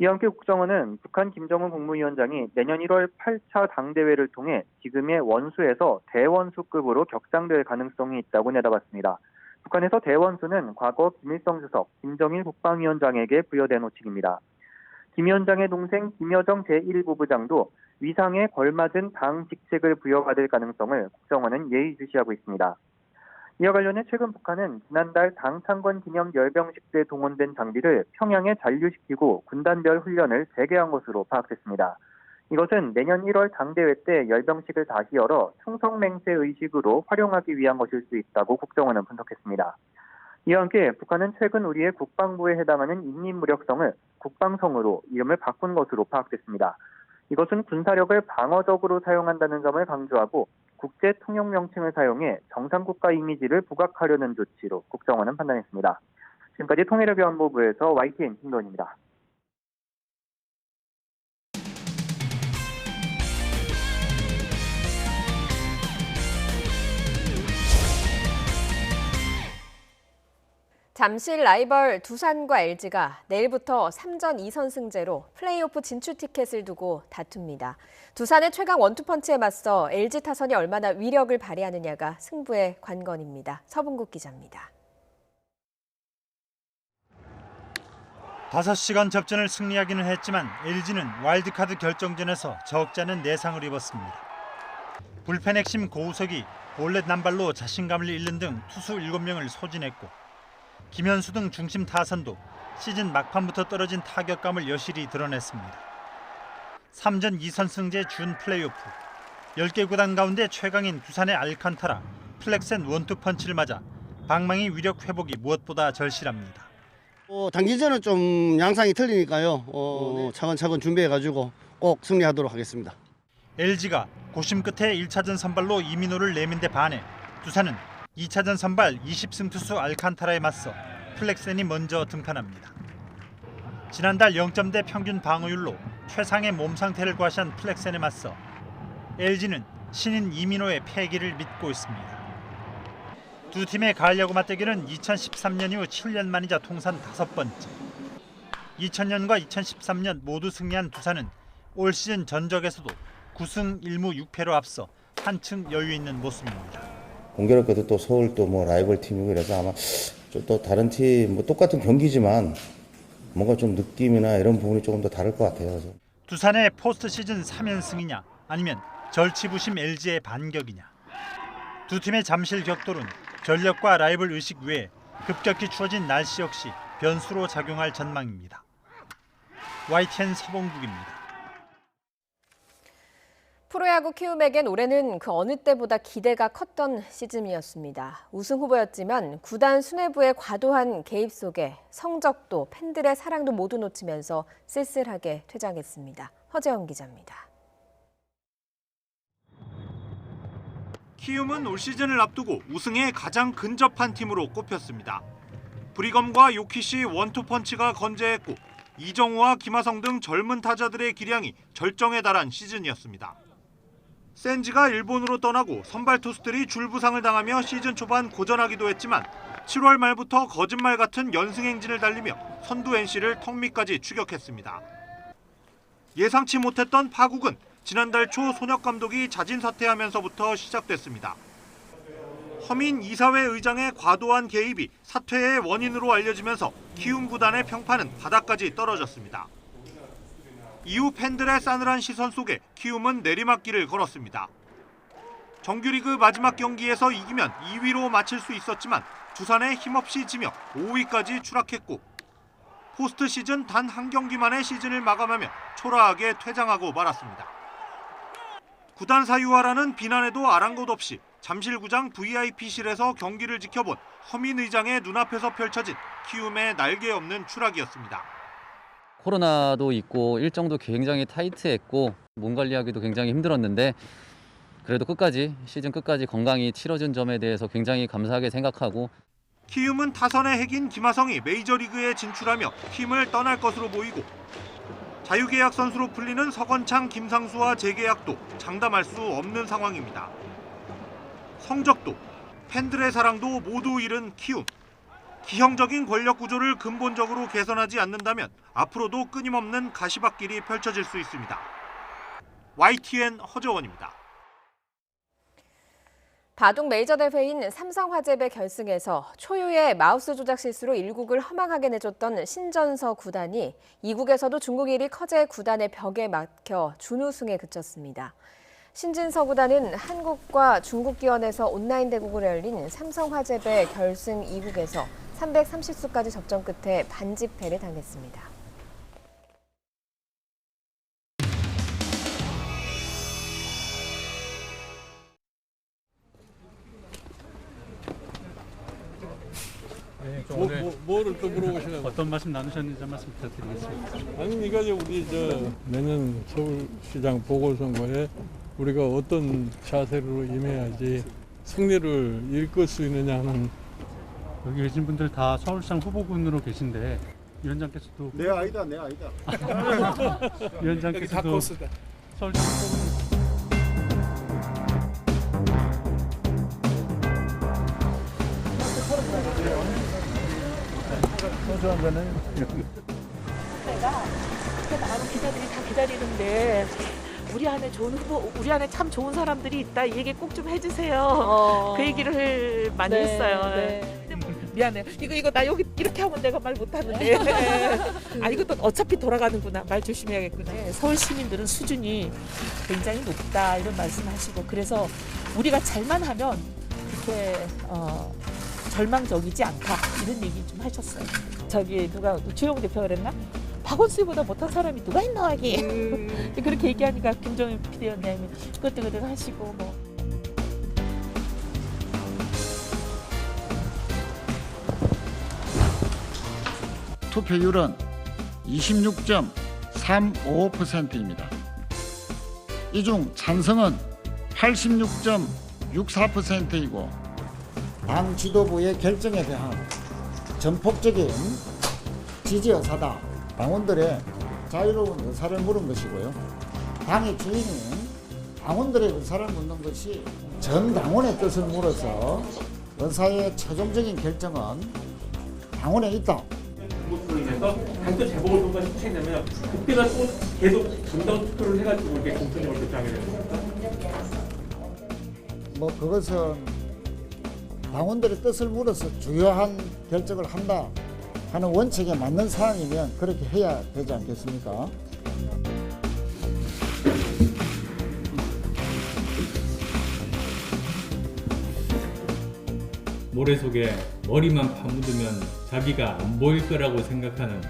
이와 함께 국정원은 북한 김정은 국무위원장이 내년 1월 8차 당대회를 통해 지금의 원수에서 대원수급으로 격상될 가능성이 있다고 내다봤습니다. 북한에서 대원수는 과거 김일성 주석, 김정일 국방위원장에게 부여된 호칭입니다. 김 위원장의 동생 김여정 제1부부장도 위상에 걸맞은 당 직책을 부여받을 가능성을 국정원은 예의주시하고 있습니다. 이와 관련해 최근 북한은 지난달 당 창건 기념 열병식 때 동원된 장비를 평양에 잔류시키고 군단별 훈련을 재개한 것으로 파악됐습니다. 이것은 내년 1월 당대회 때 열병식을 다시 열어 충성맹세 의식으로 활용하기 위한 것일 수 있다고 국정원은 분석했습니다. 이와 함께 북한은 최근 우리의 국방부에 해당하는 인민무력성을 국방성으로 이름을 바꾼 것으로 파악됐습니다. 이것은 군사력을 방어적으로 사용한다는 점을 강조하고 국제 통용 명칭을 사용해 정상국가 이미지를 부각하려는 조치로 국정원은 판단했습니다. 지금까지 통일외교안보부에서 YTN 김도원입니다. 잠실 라이벌 두산과 LG가 내일부터 3전 2선승제로 플레이오프 진출 티켓을 두고 다툽니다. 두산의 최강 원투펀치에 맞서 LG 타선이 얼마나 위력을 발휘하느냐가 승부의 관건입니다. 서분국 기자입니다. 5시간 접전을 승리하기는 했지만 LG는 와일드카드 결정전에서 적잖은 내상을 입었습니다. 불펜 핵심 고우석이 볼넷 남발로 자신감을 잃는 등 투수 7명을 소진했고 김현수 등 중심 타선도 시즌 막판부터 떨어진 타격감을 여실히 드러냈습니다. 3전 2선승제 준 플레이오프 10개 구단 가운데 최강인 두산의 알칸타라, 플렉센 원투펀치를 맞아 방망이 위력 회복이 무엇보다 절실합니다. 단기전은 좀 양상이 틀리니까요. 차근차근 준비해가지고 꼭 승리하도록 하겠습니다. LG가 고심 끝에 1차전 선발로 이민호를 내민 데 반해 두산은 2차전 선발 20승 투수 알칸타라에 맞서 플렉센이 먼저 등판합니다. 지난달 0점대 평균 방어율로 최상의 몸 상태를 과시한 플렉센에 맞서 LG는 신인 이민호의 패기를 믿고 있습니다. 두 팀의 가을 야구 맞대결은 2013년 이후 7년 만이자 통산 5번째. 2000년과 2013년 모두 승리한 두산은 올 시즌 전적에서도 9승 1무 6패로 앞서 한층 여유 있는 모습입니다. 공교롭게도 또 서울 또 뭐 라이벌 팀이고 이래서 아마 또 다른 팀 뭐 똑같은 경기지만 뭔가 좀 느낌이나 이런 부분이 조금 더 다를 것 같아요. 두산의 포스트 시즌 3연승이냐 아니면 절치부심 LG의 반격이냐. 두 팀의 잠실 격돌은 전력과 라이벌 의식 외에 급격히 추워진 날씨 역시 변수로 작용할 전망입니다. YTN 서봉국입니다. 프로야구 키움에겐 올해는 그 어느 때보다 기대가 컸던 시즌이었습니다. 우승 후보였지만 구단 수뇌부의 과도한 개입 속에 성적도 팬들의 사랑도 모두 놓치면서 쓸쓸하게 퇴장했습니다. 허재영 기자입니다. 키움은 올 시즌을 앞두고 우승에 가장 근접한 팀으로 꼽혔습니다. 브리검과 요키시 원투펀치가 건재했고 이정우와 김하성 등 젊은 타자들의 기량이 절정에 달한 시즌이었습니다. 센지가 일본으로 떠나고 선발 투수들이 줄부상을 당하며 시즌 초반 고전하기도 했지만 7월 말부터 거짓말 같은 연승 행진을 달리며 선두 NC를 턱 밑까지 추격했습니다. 예상치 못했던 파국은 지난달 초 손혁 감독이 자진 사퇴하면서부터 시작됐습니다. 허민 이사회 의장의 과도한 개입이 사퇴의 원인으로 알려지면서 키움 구단의 평판은 바닥까지 떨어졌습니다. 이후 팬들의 싸늘한 시선 속에 키움은 내리막길을 걸었습니다. 정규리그 마지막 경기에서 이기면 2위로 마칠 수 있었지만 두산에 힘없이 지며 5위까지 추락했고 포스트 시즌 단 한 경기만의 시즌을 마감하며 초라하게 퇴장하고 말았습니다. 구단 사유화라는 비난에도 아랑곳 없이 잠실구장 VIP실에서 경기를 지켜본 허민 의장의 눈앞에서 펼쳐진 키움의 날개 없는 추락이었습니다. 코로나도 있고 일정도 굉장히 타이트했고 몸 관리하기도 굉장히 힘들었는데 그래도 시즌 끝까지 건강히 치러준 점에 대해서 굉장히 감사하게 생각하고 키움은 타선의 핵인 김하성이 메이저리그에 진출하며 팀을 떠날 것으로 보이고 자유계약 선수로 풀리는 서건창, 김상수와 재계약도 장담할 수 없는 상황입니다. 성적도 팬들의 사랑도 모두 잃은 키움. 기형적인 권력 구조를 근본적으로 개선하지 않는다면 앞으로도 끊임없는 가시밭길이 펼쳐질 수 있습니다. YTN 허재원입니다. 바둑 메이저 대회인 삼성화재배 결승에서 초유의 마우스 조작 실수로 1국을 허망하게 내줬던 신전서 구단이 2국에서도 중국 1위 커제 구단의 벽에 막혀 준우승에 그쳤습니다. 신진서 구단은 한국과 중국 기원에서 온라인 대국으로 열린 삼성화재배 결승 2국에서 330수까지 접전 끝에 반집패를 당했습니다. 뭐를 또 물어보시나요? 어떤 말씀 나누셨는지 한 말씀 부탁드리겠습니다. 아니, 이거 우리 내년 서울시장 보궐선거에 우리가 어떤 자세로 임해야지 승리를 이끌 수 있느냐 하는. 여기 계신 분들 다 서울시장 후보군으로 계신데 위원장께서도 내 아이다. 위원장께서도 서울시장 후보군. 소주 한 잔에 내가 그때 나가면 기자들이 다 기다리는데 우리 안에 좋은 후보, 우리 안에 참 좋은 사람들이 있다. 이 얘기 꼭 좀 해주세요. 그 얘기를 많이 했어요. 미안해요. 이거 나 여기 이렇게 하면 내가 말 못하는데. 아 이것도 어차피 돌아가는구나. 말 조심해야겠구나. 서울 시민들은 수준이 굉장히 높다 이런 말씀하시고 그래서 우리가 잘만 하면 그렇게 절망적이지 않다 이런 얘기 좀 하셨어요. 저기 누가 주영 대표가 그랬나? 박원순보다 못한 사람이 누가 있나 하기. 그렇게 얘기하니까 김종인 비대위원장님이 그것도 하시고 뭐. 투표율은 26.35%입니다. 이 중 찬성은 86.64%이고 당 지도부의 결정에 대한 전폭적인 지지 의사다. 당원들의 자유로운 의사를 물은 것이고요. 당의 주인인 당원들의 의사를 묻는 것이 전 당원의 뜻을 물어서 의사의 최종적인 결정은 당원에 있다. 그것으로 인해서 당도 재보궐 선거가 시행되면 그때가 또 계속 분당 투표를 해가지고 이렇게 공천력을 결정하게 되는 겁니까? 뭐 그것은 당원들의 뜻을 물어서 주요한 결정을 한다 하는 원칙에 맞는 사항이면 그렇게 해야 되지 않겠습니까? 모래 속에 머리만 파묻으면 자기가 안 보일 거라고 생각하는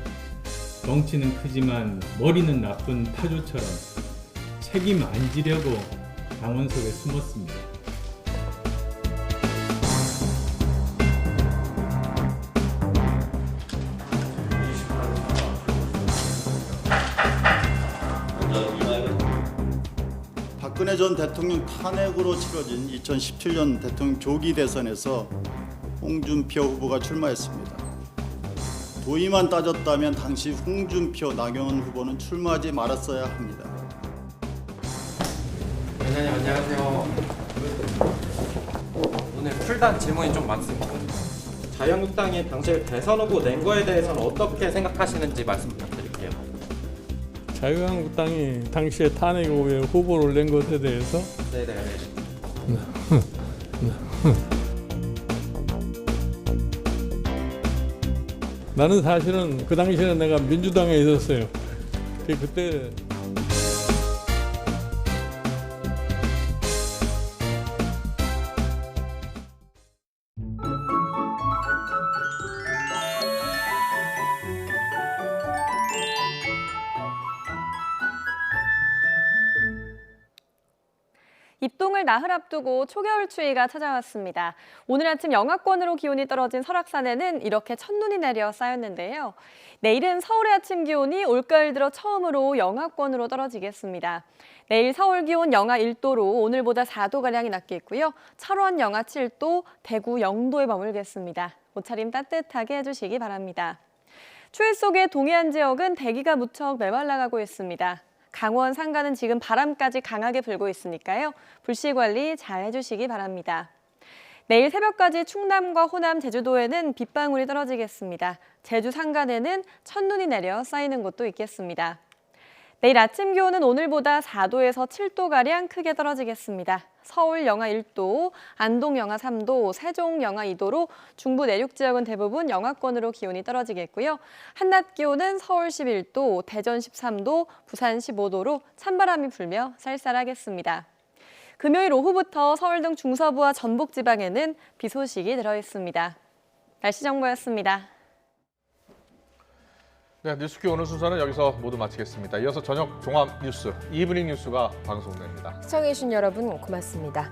덩치는 크지만 머리는 나쁜 타조처럼 책임 안 지려고 당원 속에 숨었습니다. 박근혜 전 대통령 탄핵으로 치러진 2017년 대통령 조기 대선에서 홍준표 후보가 출마했습니다. 도의만 따졌다면 당시 홍준표, 나경원 후보는 출마하지 말았어야 합니다. 회장님 안녕하세요. 오늘 풀단 질문이 좀 많습니다. 자유한국당이 당시 대선 후보 낸 거에 대해서는 어떻게 생각하시는지 말씀 부탁드릴게요. 자유한국당이 당시에 탄핵 후에 후보를 낸 것에 대해서 네네. 나는 사실은 그 당시에는 내가 민주당에 있었어요. 그때 입동을 나흘 앞두고 초겨울 추위가 찾아왔습니다. 오늘 아침 영하권으로 기온이 떨어진 설악산에는 이렇게 첫눈이 내려 쌓였는데요. 내일은 서울의 아침 기온이 올가을 들어 처음으로 영하권으로 떨어지겠습니다. 내일 서울 기온 영하 1도로 오늘보다 4도가량이 낮겠고요. 철원 영하 7도, 대구 0도에 머물겠습니다. 옷차림 따뜻하게 해주시기 바랍니다. 추위 속에 동해안 지역은 대기가 무척 메말라가고 있습니다. 강원 산간은 지금 바람까지 강하게 불고 있으니까요. 불씨 관리 잘 해주시기 바랍니다. 내일 새벽까지 충남과 호남, 제주도에는 빗방울이 떨어지겠습니다. 제주 산간에는 첫눈이 내려 쌓이는 곳도 있겠습니다. 내일 아침 기온은 오늘보다 4도에서 7도가량 크게 떨어지겠습니다. 서울 영하 1도, 안동 영하 3도, 세종 영하 2도로 중부 내륙 지역은 대부분 영하권으로 기온이 떨어지겠고요. 한낮 기온은 서울 11도, 대전 13도, 부산 15도로 찬바람이 불며 쌀쌀하겠습니다. 금요일 오후부터 서울 등 중서부와 전북 지방에는 비 소식이 들어있습니다. 날씨 정보였습니다. 네, 뉴스퀴 오늘 순서는 여기서 모두 마치겠습니다. 이어서 저녁 종합 뉴스, 이브닝 뉴스가 방송됩니다. 시청해주신 여러분 고맙습니다.